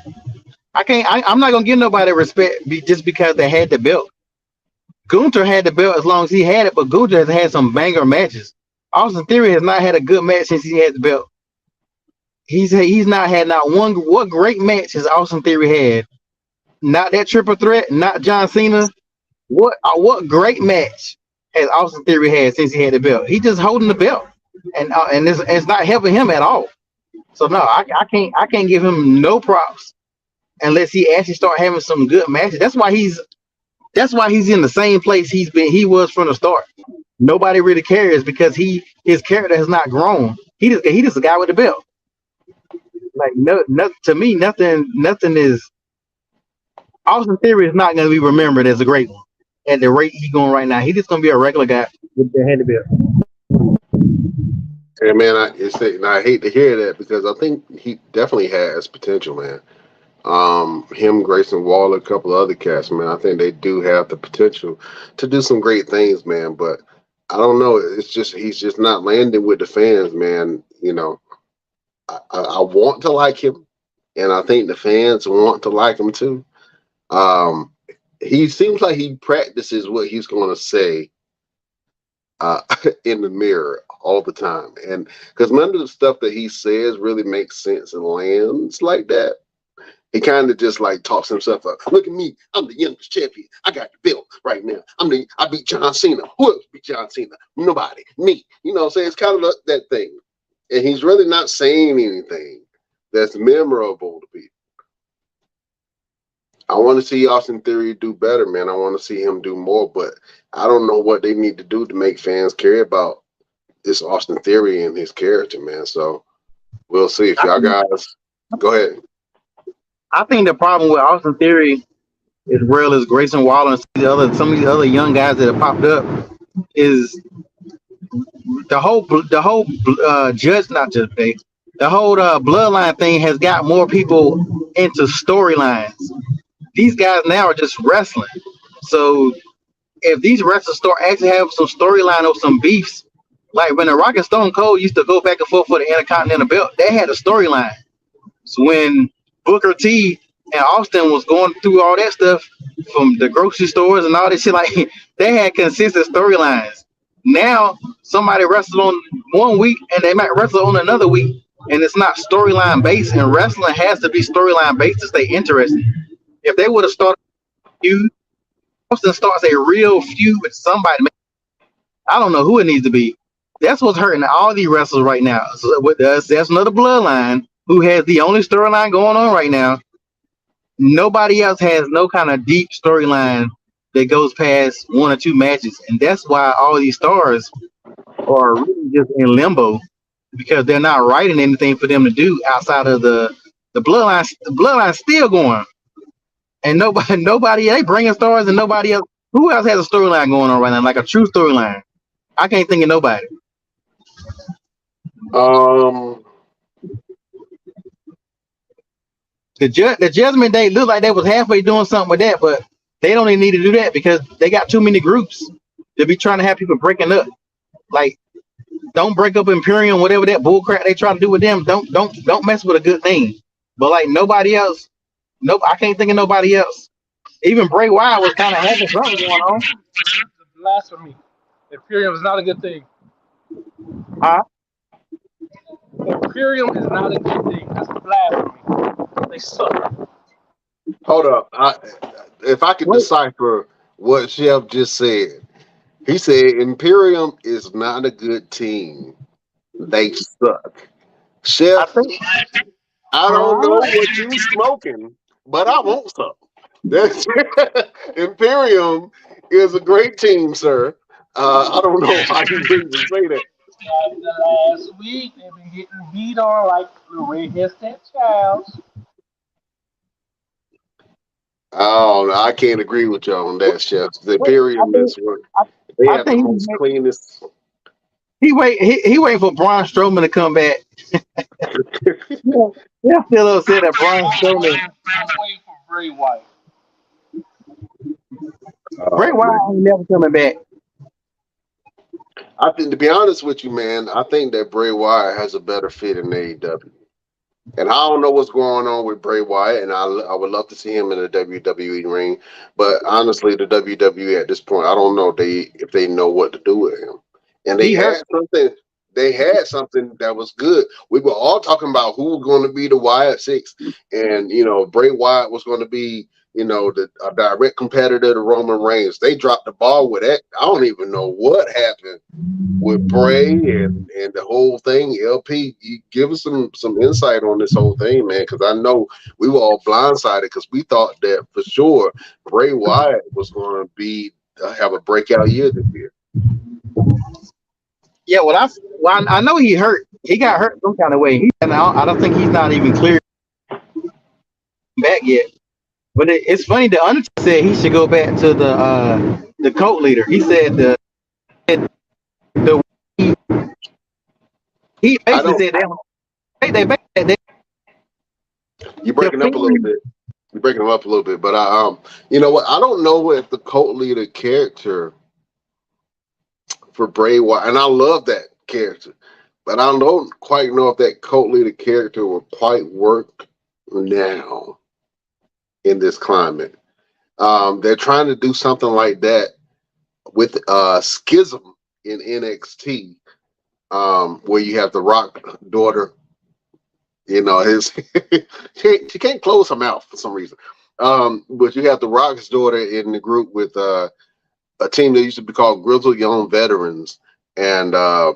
I'm not gonna give nobody respect just because they had the belt. Gunther had the belt as long as he had it, but Gunther has had some banger matches. Austin Theory has not had a good match since he had the belt. He's not had not one. What great match has Austin Theory had? Not that triple threat, not John Cena. What great match has Austin Theory had since he had the belt? He just holding the belt, and it's not helping him at all. So no, I can't give him no props unless he actually start having some good matches. That's why he's in the same place he was from the start. Nobody really cares because his character has not grown. He just a guy with the belt. Like no, to me, nothing is. Austin Theory is not going to be remembered as a great one at the rate he's going right now. He's just going to be a regular guy with the head of belt. And man, I hate to hear that because I think he definitely has potential, man. Him, Grayson Waller, a couple of other cats, man. I think they do have the potential to do some great things, man. But I don't know. It's just he's just not landing with the fans, man. You know, I want to like him, and I think the fans want to like him too. He seems like he practices what he's going to say in the mirror all the time, and because none of the stuff that he says really makes sense and lands like that. He kind of just like talks himself up. Look at me. I'm the youngest champion. I got the belt right now. I beat John Cena. Who else beat John Cena? Nobody. Me. You know what I'm saying? It's kind of that thing. And he's really not saying anything that's memorable to people. I want to see Austin Theory do better, man. I want to see him do more, but I don't know what they need to do to make fans care about this Austin Theory and his character, man. So we'll see. If y'all guys go ahead. I think the problem with Austin Theory, as well as Grayson Waller and some of the other young guys that have popped up, is the whole bloodline thing has got more people into storylines. These guys now are just wrestling. So if these wrestlers start actually having some storyline or some beefs, like when The Rock and Stone Cold used to go back and forth for the Intercontinental belt, they had a storyline. So when Booker T and Austin was going through all that stuff from the grocery stores and all that shit, like they had consistent storylines. Now somebody wrestled on one week and they might wrestle on another week, and it's not storyline based. And wrestling has to be storyline based to stay interesting. If they would have started a feud, Austin starts a real feud with somebody. I don't know who it needs to be. That's what's hurting all these wrestlers right now. So with us, that's another bloodline who has the only storyline going on right now. Nobody else has no kind of deep storyline that goes past one or two matches. And that's why all these stars are really just in limbo, because they're not writing anything for them to do outside of the bloodline. The bloodline's still going. And nobody, they bringing stars and nobody else. Who else has a storyline going on right now, like a true storyline? I can't think of nobody. The Judgment Day looked like they was halfway doing something with that, but they don't even need to do that because they got too many groups to be trying to have people breaking up. Like, don't break up Imperium, whatever that bullcrap they try to do with them. Don't mess with a good thing. But like nobody else, I can't think of nobody else. Even Bray Wyatt was kind of having something going on. Blasphemy. Imperium is not a good thing. Huh? Imperium is not a good thing. That's blasphemy. They suck. Hold up. If I could decipher what Chef just said, he said Imperium is not a good team. They suck. Chef, I don't know what you smoking, but I want some. That's Imperium is a great team, sir. I don't know how you even say that. Last week they've been getting beat on like the redhead stepchild. Oh, I can't agree with you on that, Chef. The Imperium is one. They have the most cleanest. He waiting for Braun Strowman to come back. Yeah, still upset at Braun Strowman. I'm waiting for Bray Wyatt. Bray Oh man, Wyatt ain't never coming back. I think to be honest with you, man, I think that Bray Wyatt has a better fit in AEW. And I don't know what's going on with Bray Wyatt, and I would love to see him in the WWE ring. But honestly, the WWE at this point, I don't know if they know what to do with him. And He hurt. They had something that was good. We were all talking about who was going to be the Wyatt Six, and Bray Wyatt was going to be a direct competitor to Roman Reigns. They dropped the ball with that. I don't even know what happened with Bray and the whole thing. LP, you give us some insight on this whole thing, man, because I know we were all blindsided because we thought that for sure Bray Wyatt was going to have a breakout year this year. Yeah, I know he hurt. He got hurt some kind of way. I don't think he's not even clear back yet. But it's funny. The Undertaker said he should go back to the cult leader. He said he basically said You're breaking up a little bit. You're breaking them up a little bit, but you know what? I don't know if the cult leader character for Bray Wyatt, and I love that character, but I don't quite know if that cult leader character will quite work now in this climate. They're trying to do something like that with Schism in NXT, where you have the Rock daughter. His she can't close her mouth for some reason. But you have the Rock's daughter in the group with a team that used to be called Grizzled Young Veterans, and their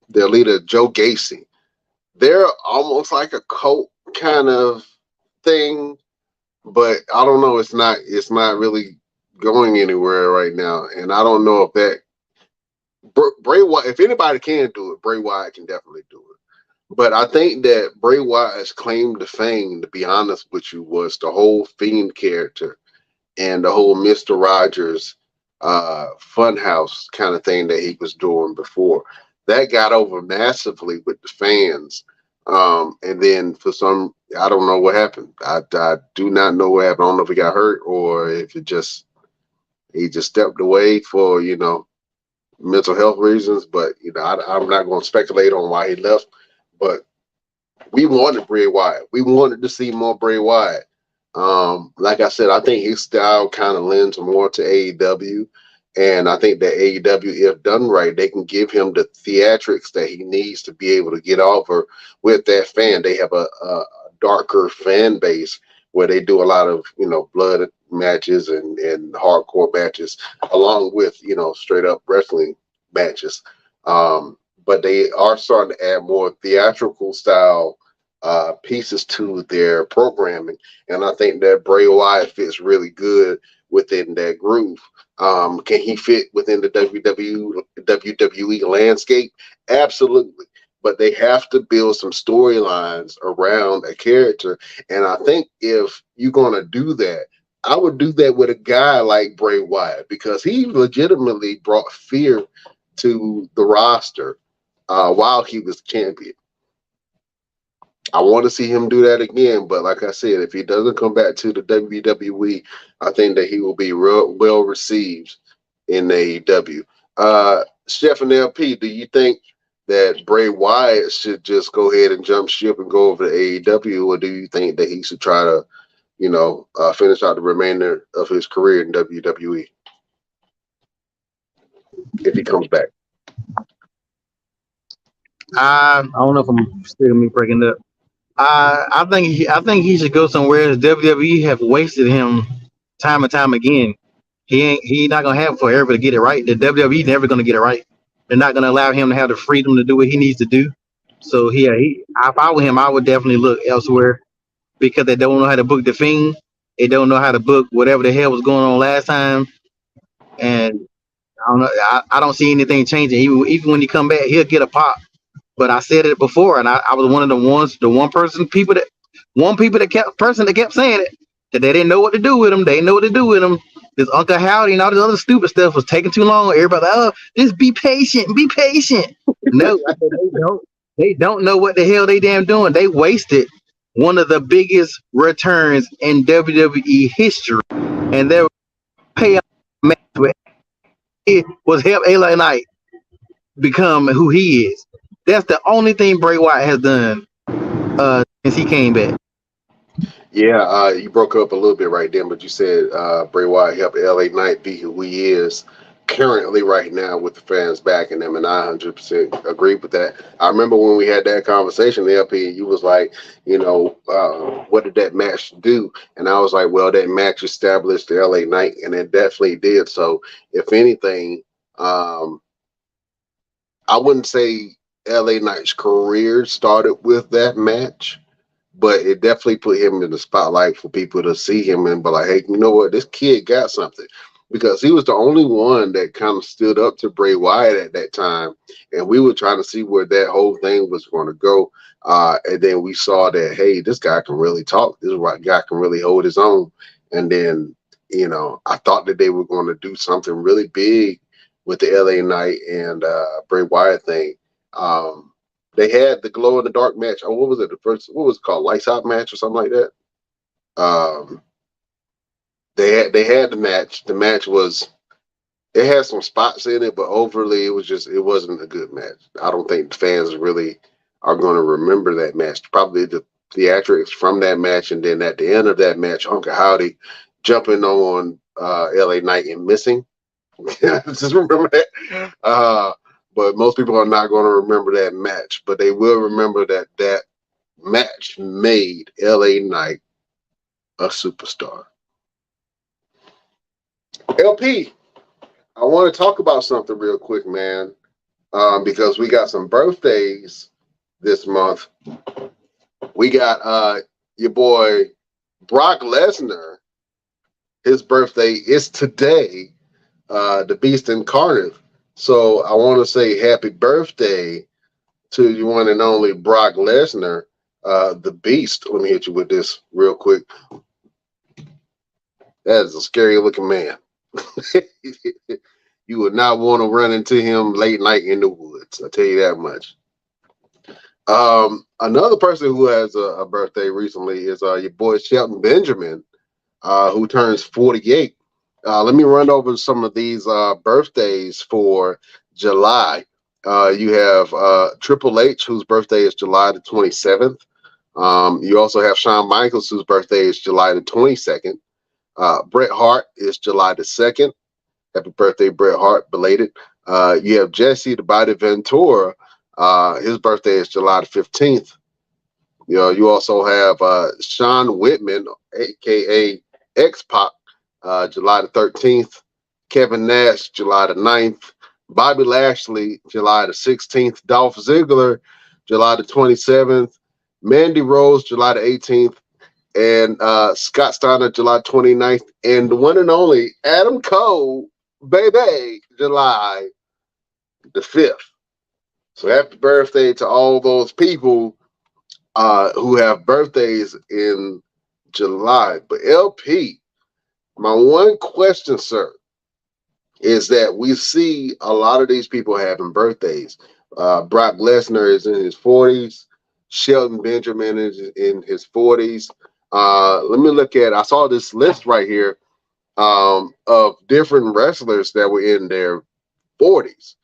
leader Joe Gacy. They're almost like a cult kind of thing, but I don't know. It's not really going anywhere right now, and I don't know if that Bray Wyatt, if anybody can do it, Bray Wyatt can definitely do it. But I think that Bray Wyatt's claim to fame, to be honest with you, was the whole Fiend character and the whole Mr. Rogers Funhouse kind of thing that he was doing before. That got over massively with the fans. And then I don't know what happened. I do not know what happened. I don't know if he got hurt or if he just stepped away for, mental health reasons. But, I'm not going to speculate on why he left. But we wanted Bray Wyatt. We wanted to see more Bray Wyatt. Like I said, I think his style kind of lends more to AEW. And I think that AEW, if done right, they can give him the theatrics that he needs to be able to get over with that fan. They have a darker fan base where they do a lot of, blood matches and hardcore matches, along with, straight up wrestling matches. But they are starting to add more theatrical style pieces to their programming. And I think that Bray Wyatt fits really good within that groove. Can he fit within the WWE landscape? Absolutely. But they have to build some storylines around a character. And I think if you're going to do that, I would do that with a guy like Bray Wyatt, because he legitimately brought fear to the roster while he was champion. I want to see him do that again, but like I said, if he doesn't come back to the WWE, I think that he will be real well received in AEW. Chef and LP, do you think that Bray Wyatt should just go ahead and jump ship and go over to AEW, or do you think that he should try to, finish out the remainder of his career in WWE if he comes back? I don't know if I'm still me breaking up. I think he should go somewhere. WWE have wasted him time and time again. He not gonna have forever to get it right. The WWE never gonna get it right. They're not gonna allow him to have the freedom to do what he needs to do. So if I were him, I would definitely look elsewhere, because they don't know how to book the Fiend. They don't know how to book whatever the hell was going on last time. And I don't know. I don't see anything changing. Even when he come back, he'll get a pop. But I said it before, and I was one of the one person that kept saying it, that they didn't know what to do with him. They didn't know what to do with him. this Uncle Howdy and all this other stupid stuff was taking too long. Everybody, oh, just be patient, be patient. No, I said they don't. They don't know what the hell they damn doing. They wasted one of the biggest returns in WWE history, and their payoff match with it was help LA Knight become who he is. That's the only thing Bray Wyatt has done since he came back. Yeah, you broke up a little bit right then, but you said Bray Wyatt helped LA Knight be who he is currently right now with the fans backing him, and I 100% agree with that. I remember when we had that conversation, the LP, you was like, what did that match do? And I was like, well, that match established the LA Knight, and it definitely did. So, if anything, I wouldn't say LA Knight's career started with that match, but it definitely put him in the spotlight for people to see him and be like, hey, you know what? This kid got something. Because he was the only one that kind of stood up to Bray Wyatt at that time. And we were trying to see where that whole thing was going to go. And then we saw that, hey, this guy can really talk. This guy can really hold his own. And then, I thought that they were going to do something really big with the LA Knight and Bray Wyatt thing. They had the glow in the dark match. Oh, what was it? What was it called? Lights Out match or something like that. They had the match. The match it had some spots in it, but overly it wasn't a good match. I don't think the fans really are going to remember that match. Probably the theatrics from that match, and then at the end of that match, Uncle Howdy jumping on LA Knight and missing. Just remember that. But most people are not going to remember that match, but they will remember that match made LA Knight a superstar. LP, I want to talk about something real quick, man, because we got some birthdays this month. We got your boy Brock Lesnar. His birthday is today, the Beast Incarnate. So I want to say happy birthday to you one and only Brock Lesnar, the Beast. Let me hit you with this real quick. That is a scary looking man. You would not want to run into him late night in the woods. I'll tell you that much. Another person who has a birthday recently is your boy Shelton Benjamin, who turns 48. Let me run over some of these birthdays for July. You have Triple H, whose birthday is July the 27th. You also have Shawn Michaels, whose birthday is July the 22nd. Bret Hart is July the 2nd. Happy birthday, Bret Hart, belated. You have Jesse the Body Ventura. His birthday is July the 15th. You also have Sean Whitman, a.k.a. X-Pac, July the 13th. Kevin Nash, July the 9th. Bobby Lashley, July the 16th. Dolph Ziggler, July the 27th. Mandy Rose, July the 18th. And Scott Steiner, July 29th. And the one and only Adam Cole, baby, July the 5th. So happy birthday to all those people who have birthdays in July. But LP, my one question, sir, is that we see a lot of these people having birthdays. Brock Lesnar is in his 40s. Shelton Benjamin is in his 40s. Let me look at, I saw this list right here of different wrestlers that were in their 40s.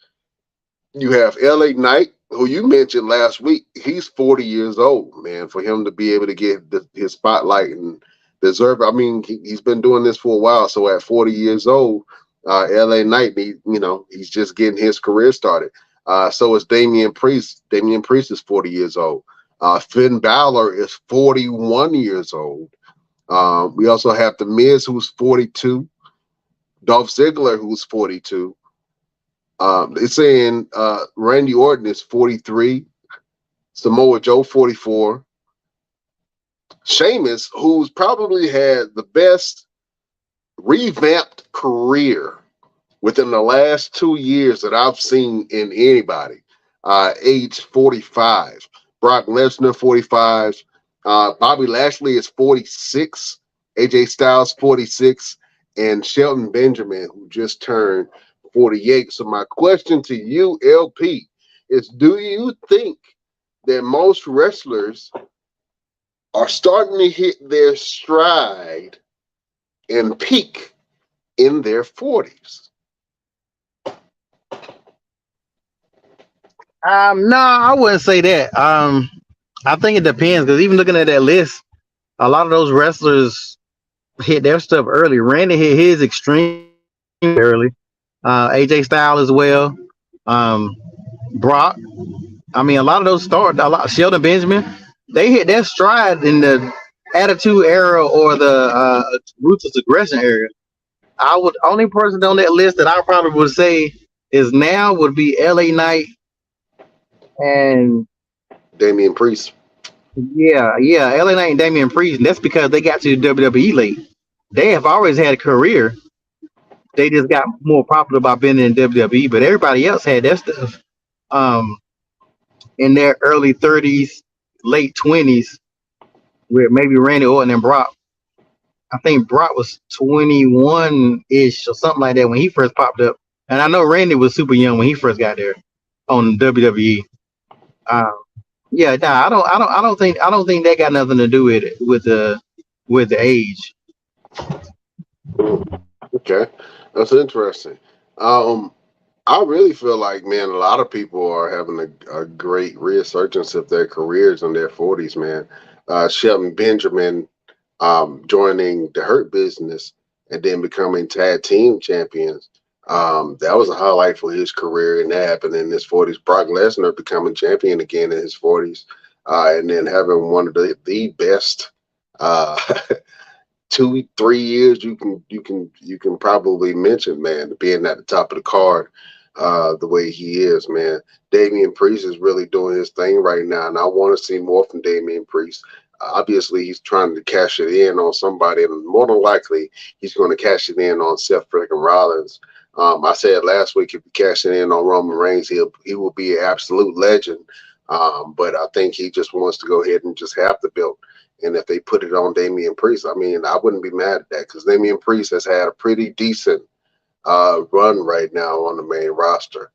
You have LA Knight, who you mentioned last week. He's 40 years old, man. For him to be able to get his spotlight and deserve it. I mean, he's been doing this for a while. So at 40 years old, LA Knight, he's just getting his career started. So is Damian Priest. Damian Priest is 40 years old. Finn Balor is 41 years old. We also have The Miz, who's 42. Dolph Ziggler, who's 42. It's saying Randy Orton is 43. Samoa Joe, 44. Sheamus, who's probably had the best revamped career within the last 2 years that I've seen in anybody, age 45. Brock Lesnar, 45. Bobby Lashley is 46. AJ Styles, 46. and Shelton Benjamin, who just turned 48. So my question to you, LP, is do you think that most wrestlers are starting to hit their stride and peak in their 40s? No, I wouldn't say that. I think it depends because even looking at that list, a lot of those wrestlers hit their stuff early. Randy hit his extreme early. AJ Styles as well. Brock. I mean, a lot of those start. A lot. Shelton Benjamin. They hit their stride in the Attitude Era or the Ruthless Aggression era. I would only person on that list that I probably would say is now would be LA Knight and Damian Priest. yeah, LA Knight and Damian Priest. And that's because they got to the WWE late. They have always had a career. They just got more popular by being in WWE, but everybody else had that stuff in their early 30s, late 20s, with maybe Randy Orton and Brock. I think Brock was 21-ish or something like that when he first popped up. And I know Randy was super young when he first got there on WWE. I don't think that got nothing to do with it with the age. Okay, that's interesting. I really feel like, man, a lot of people are having a great resurgence of their careers in their 40s, man. Shelton Benjamin joining the Hurt Business and then becoming tag team champions. That was a highlight for his career, and that happened in his 40s. Brock Lesnar becoming champion again in his 40s, and then having one of the best 2-3 years you can probably mention, man, being at the top of the card the way he is, man. Damian Priest is really doing his thing right now, and I want to see more from Damian Priest. Obviously, he's trying to cash it in on somebody, and more than likely, he's going to cash it in on Seth freaking Rollins. I said last week, if he cashed it in on Roman Reigns, he will be an absolute legend. But I think he just wants to go ahead and just have the belt. And if they put it on Damian Priest, I mean, I wouldn't be mad at that because Damian Priest has had a pretty decent run right now on the main roster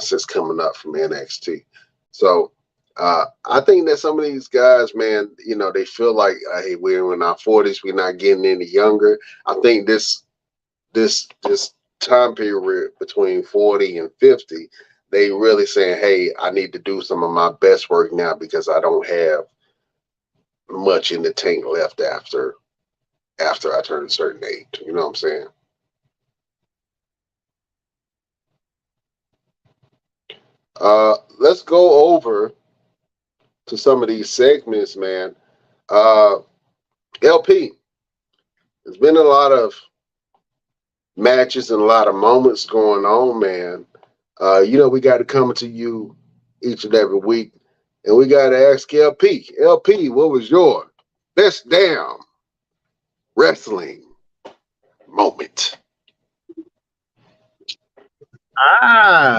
since coming up from NXT. So I think that some of these guys, man, you know, they feel like, hey, we're in our 40s, we're not getting any younger. I think this time period between 40 and 50, they really saying, hey, I need to do some of my best work now because I don't have much in the tank left after I turn a certain age. You know what I'm saying? Let's go over to some of these segments, man. LP, there's been a lot of matches and a lot of moments going on, man. You know, we got to come to you each and every week, and we got to ask LP. LP, what was your best damn wrestling moment?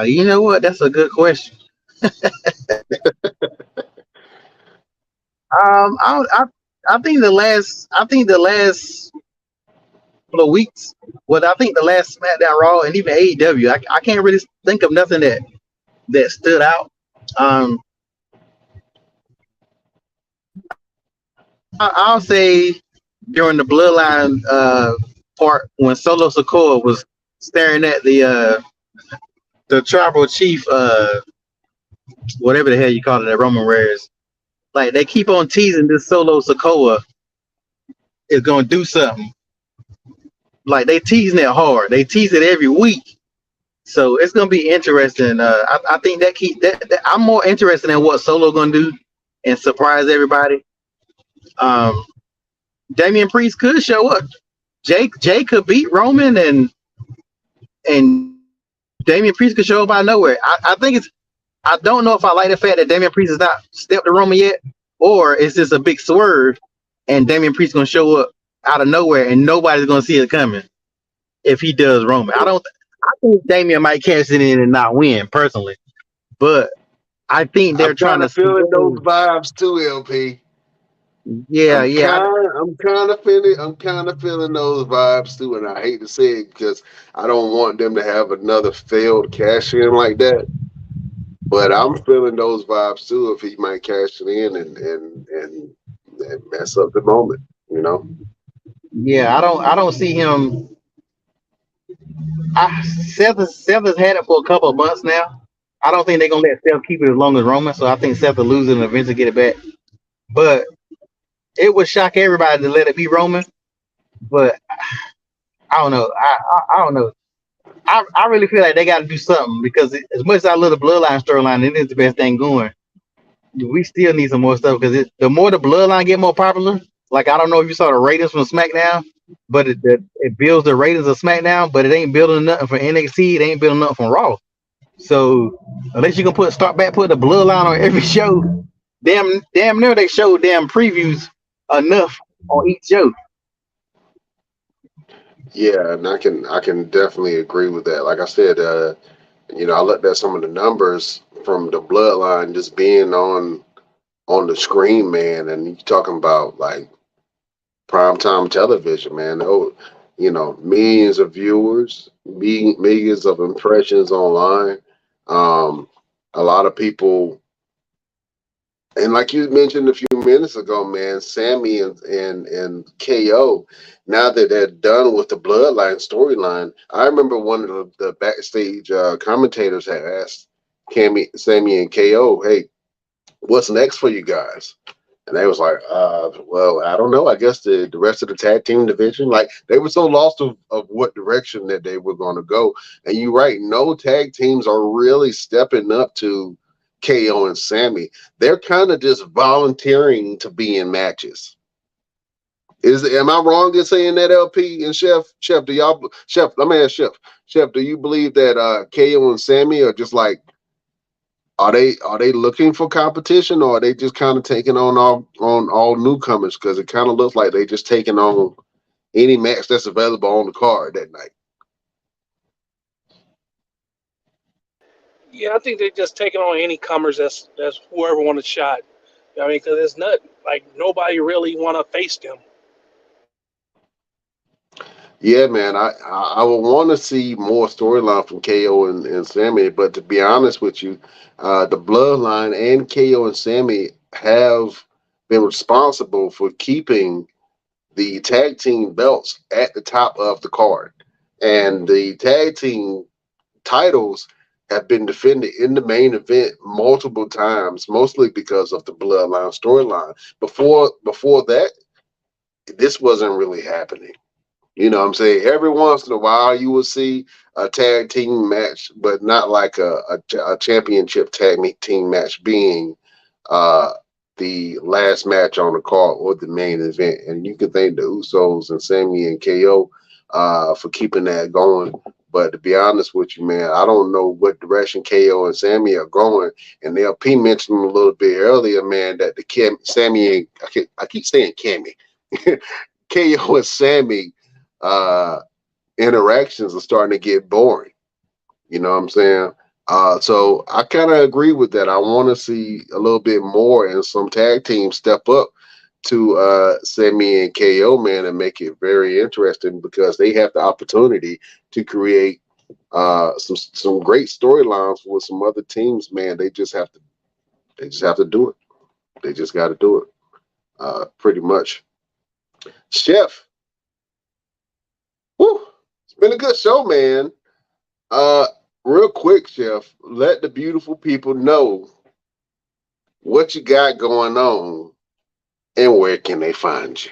You know what? That's a good question. I think the last couple of weeks, I think the last SmackDown Raw and even AEW, I can't really think of nothing that stood out. I'll say during the Bloodline part when Solo Sikoa was staring at the tribal chief, whatever the hell you call it, at Roman Reigns. Like, they keep on teasing this Solo Sikoa is gonna do something. Like, they teasing it hard. They tease it every week. So it's gonna be interesting. I think that I'm more interested in what Solo gonna do and surprise everybody. Damian Priest could show up. Jay could beat Roman, and Damian Priest could show up out of nowhere. I don't know if I like the fact that Damian Priest has not stepped to Roman yet, or is this a big swerve and Damian Priest gonna show up out of nowhere and nobody's gonna see it coming if he does Roman. I think Damian might cash it in and not win personally, but I think they're trying to feel those vibes too, LP. Yeah, I'm kind of feeling those vibes too, and I hate to say it because I don't want them to have another failed cash in like that. But I'm feeling those vibes too if he might cash it in and mess up the moment, you know. yeah. I don't see him. Seth has had it for a couple of months now. I don't think they're gonna let Seth keep it as long as Roman. So I think Seth will lose it and eventually get it back. But it would shock everybody to let it be Roman. But I don't know. I don't know. I really feel like they got to do something because as much as I love the Bloodline storyline, it is the best thing going. We still need some more stuff because the more the Bloodline get more popular, like I don't know if you saw the ratings from SmackDown, but it builds the ratings of SmackDown, but it ain't building nothing for NXT. It ain't building nothing from Raw. So unless you can put the Bloodline on every show, damn near they show damn previews enough on each show. Yeah, and I can definitely agree with that. Like I said, I looked at some of the numbers from the Bloodline just being on the screen, man, and you talking about like primetime television, man. Oh, millions of viewers, millions of impressions online. Um, a lot of people, and like you mentioned a few minutes ago, man, Sammy and KO. Now that they're done with the Bloodline storyline, I remember one of the backstage commentators had asked Sammy and KO, "Hey, what's next for you guys?" And they was like, well, I don't know. I guess the rest of the tag team division, like they were so lost of what direction that they were going to go. And you're right, no tag teams are really stepping up to KO and Sammy. They're kind of just volunteering to be in matches. Am I wrong in saying that, LP and Chef? Let me ask Chef, do you believe that KO and Sammy are just like, are they looking for competition, or are they just kind of taking on all newcomers? Because it kind of looks like they just taking on any match that's available on the card that night. Yeah, I think they're just taking on any comers that's whoever want a shot. I mean, because it's not like nobody really want to face them. Yeah, man, I would want to see more storyline from KO and Sammy, but to be honest with you, the Bloodline and KO and Sammy have been responsible for keeping the tag team belts at the top of the card, and the tag team titles have been defended in the main event multiple times, mostly because of the Bloodline storyline. Before that, this wasn't really happening. You know what I'm saying? Every once in a while, you will see a tag team match, but not like a championship tag team match being uh, the last match on the card or the main event. And you can thank the Usos and Sammy and KO for keeping that going. But to be honest with you, man, I don't know what direction KO and Sammy are going. And LP mentioned a little bit earlier, man, that Sammy and I keep saying Cammy, KO and Sammy uh, interactions are starting to get boring. You know what I'm saying? So I kind of agree with that. I want to see a little bit more and some tag teams step up to Sammy and KO, man, and make it very interesting because they have the opportunity to create some great storylines with some other teams, man. They just have to do it. They just got to do it. Pretty much. Chef, whew, it's been a good show, man. Uh, Real quick, Chef, let the beautiful people know what you got going on and where can they find you.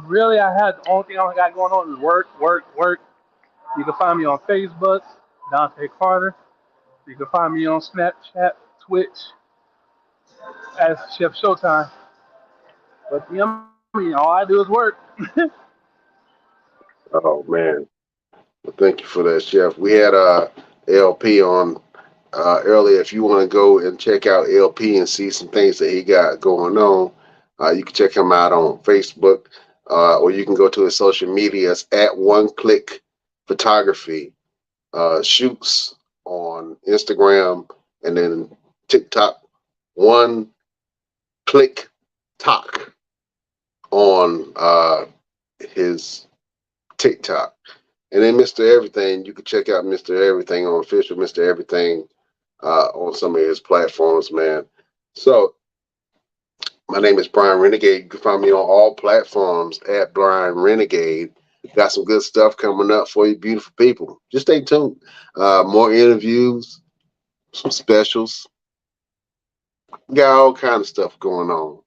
Really, I had the only thing I got going on is work, work, work. You can find me on Facebook, Dante Carter. You can find me on Snapchat, Twitch, as Chef Showtime. But all I do is work. Oh man, well, thank you for that, Chef. We had LP on earlier. If you want to go and check out LP and see some things that he got going on, you can check him out on Facebook, or you can go to his social medias at One Click Photography. Shoots on Instagram and then TikTok one click talk on his TikTok. And then Mr. Everything, you can check out Mr. Everything on official Mr. Everything on some of his platforms, man. So my name is Brian Renegade. You can find me on all platforms at Brian Renegade. Got some good stuff coming up for you, beautiful people. Just stay tuned. More interviews, some specials. Got all kind of stuff going on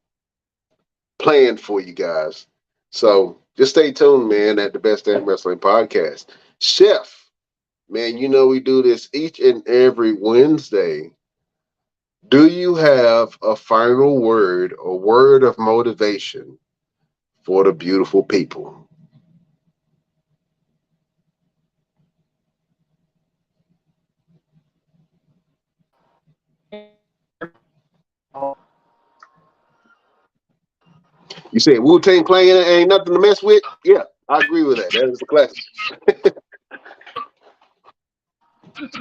planned for you guys. So just stay tuned, man, at the Best Damn Wrestling Podcast. Chef, man, you know we do this each and every Wednesday. Do you have a final word or word of motivation for the beautiful people? You said Wu-Tang Clan ain't nothing to mess with? Yeah, I agree with that. That is a classic.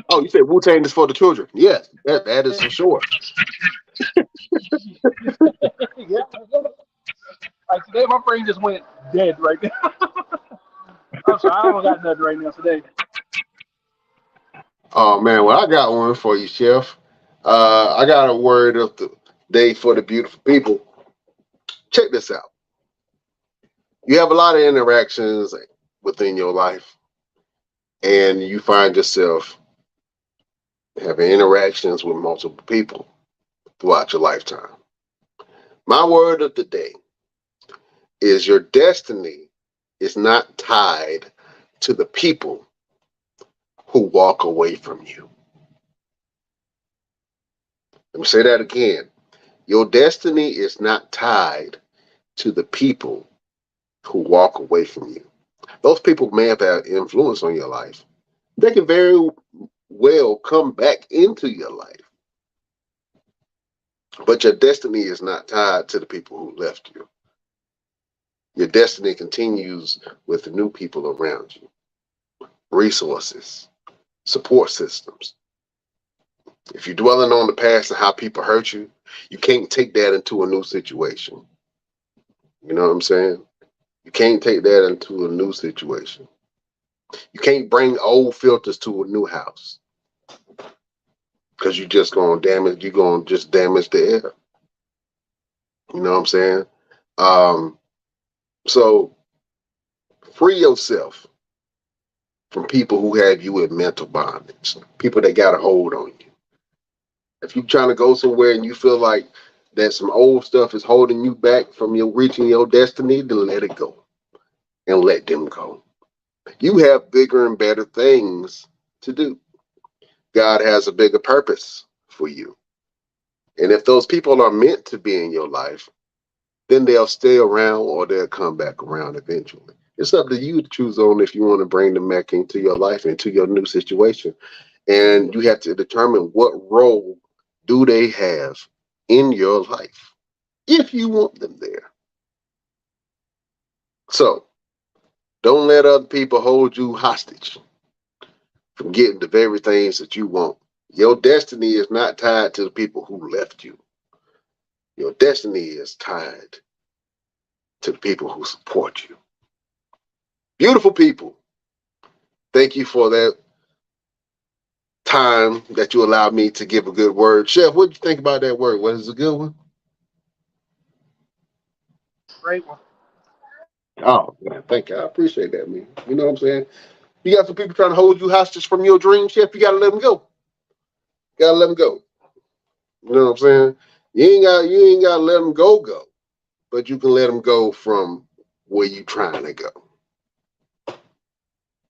Oh, you said Wu-Tang is for the children. Yes, that is for sure. Yeah. Like today, my brain just went dead right now. I'm sorry, I don't got nothing right now today. Oh man, well I got one for you, Chef. I got a word of the day for the beautiful people. Check this out. You have a lot of interactions within your life, and you find yourself having interactions with multiple people throughout your lifetime. My word of the day is your destiny is not tied to the people who walk away from you. Let me say that again. Your destiny is not tied to the people who walk away from you. Those people may have had influence on your life. They can very well come back into your life. But your destiny is not tied to the people who left you. Your destiny continues with the new people around you. Resources, support systems. If you're dwelling on the past and how people hurt you, you can't take that into a new situation. You know what I'm saying? You can't take that into a new situation. You can't bring old filters to a new house because you're just going to just damage the air. You know what I'm saying? So free yourself from people who have you in mental bondage, people that got a hold on you. If you're trying to go somewhere and you feel like that some old stuff is holding you back from your reaching your destiny, then let it go and let them go. You have bigger and better things to do. God has a bigger purpose for you. And if those people are meant to be in your life, then they'll stay around or they'll come back around eventually. It's up to you to choose on if you want to bring them back into your life, into your new situation. And you have to determine what role do they have in your life if you want them there. So don't let other people hold you hostage from getting the very things that you want. Your destiny is not tied to the people who left you. Your destiny is tied to the people who support you. Beautiful people, thank you for that time that you allowed me to give a good word. Chef, what do you think about that word? Was it a good one? Great one. Oh, man, thank you. I appreciate that, man. You know what I'm saying? You got some people trying to hold you hostage from your dream, Chef. You got to let them go. You got to let them go. You know what I'm saying? You ain't got to let them go, but you can let them go from where you trying to go.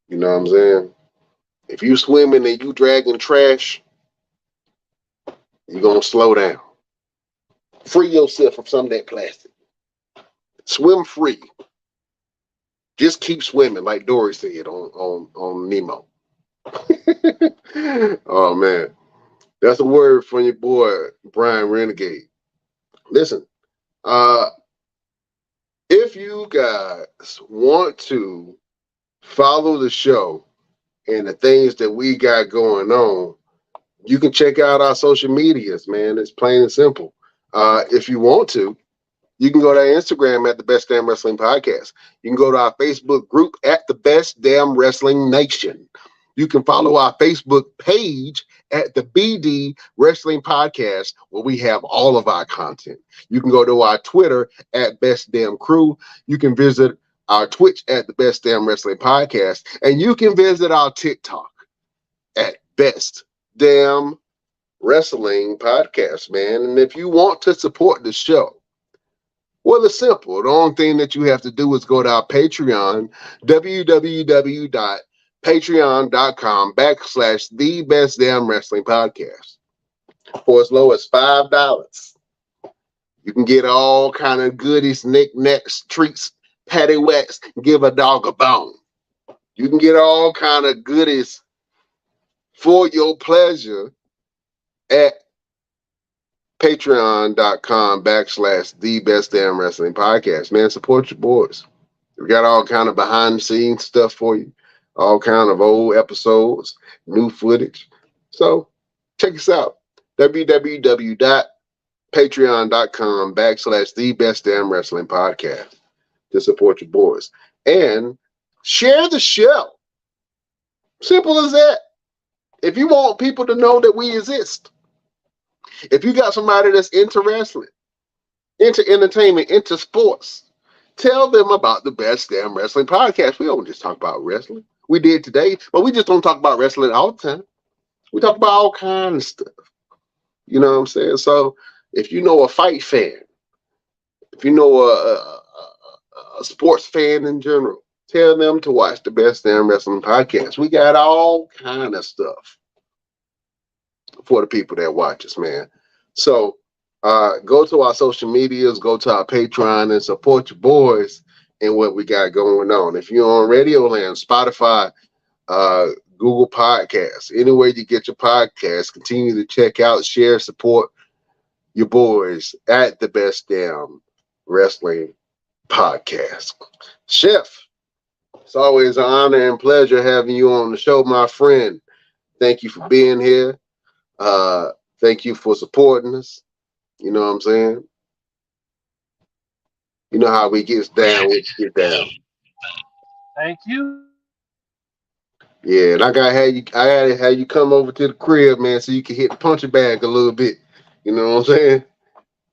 You know what I'm saying? If you swimming and you dragging trash, you're going to slow down. Free yourself from some of that plastic. Swim free. Just keep swimming, like Dory said on Nemo. Oh, man. That's a word from your boy, Brian Renegade. Listen, if you guys want to follow the show and the things that we got going on, You can check out our social medias, man. It's plain and simple. If you want to, you can go to our Instagram at the Best Damn Wrestling Podcast. You can go to our Facebook group at the Best Damn Wrestling Nation. You can follow our Facebook page at the BD Wrestling Podcast, where we have all of our content. You can go to our Twitter at Best Damn Crew. You can visit our Twitch at the Best Damn Wrestling Podcast. And you can visit our TikTok at Best Damn Wrestling Podcast, man. And if you want to support the show, well, it's simple. The only thing that you have to do is go to our Patreon, www.patreon.com/ the Best Damn Wrestling Podcast. For as low as $5, you can get all kind of goodies, knickknacks, treats, paddywhacks, give a dog a bone. You can get all kind of goodies for your pleasure at patreon.com / the Best Damn Wrestling Podcast. Man, support your boys. We got all kind of behind the scenes stuff for you, all kind of old episodes, new footage. So check us out. www.patreon.com / the Best Damn Wrestling Podcast to support your boys. And share the show. Simple as that. If you want people to know that we exist, if you got somebody that's into wrestling, into entertainment, into sports, tell them about the Best Damn Wrestling Podcast. We don't just talk about wrestling. We did today, but we just don't talk about wrestling all the time. We talk about all kinds of stuff. You know what I'm saying? So if you know a fight fan, if you know a sports fan in general, tell them to watch the Best Damn Wrestling Podcast. We got all kind of stuff for the people that watch us, man. So go to our social medias, go to our Patreon, and support your boys and what we got going on. If you're on Radioland, Spotify, Google Podcasts, anywhere you get your podcasts, continue to check out, share, support your boys at the Best Damn Wrestling Podcast. Chef, it's always an honor and pleasure having you on the show, my friend. Thank you for being here. Thank you for supporting us. You know what I'm saying? You know how we get down, we get down. Thank you. Yeah, and I gotta have you come over to the crib, man, so you can hit the punching bag a little bit. You know what I'm saying?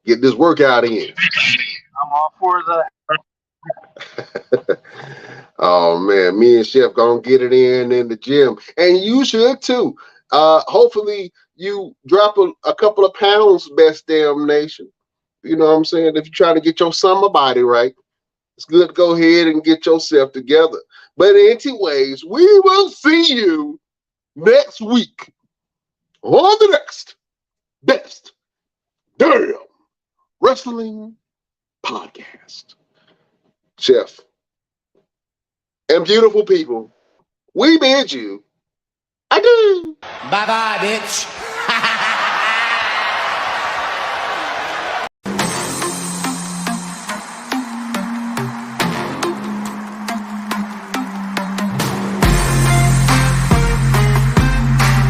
Get this workout in. I'm all for the. Oh man, me and Chef gonna get it in the gym, and you should too. Hopefully you drop a couple of pounds, Best Damn Nation. You know what I'm saying? If you're trying to get your summer body right, it's good to go ahead and get yourself together. But anyways, we will see you next week on the next Best Damn Wrestling Podcast. Chef and beautiful people, we bid you adieu. Bye-bye, bitch.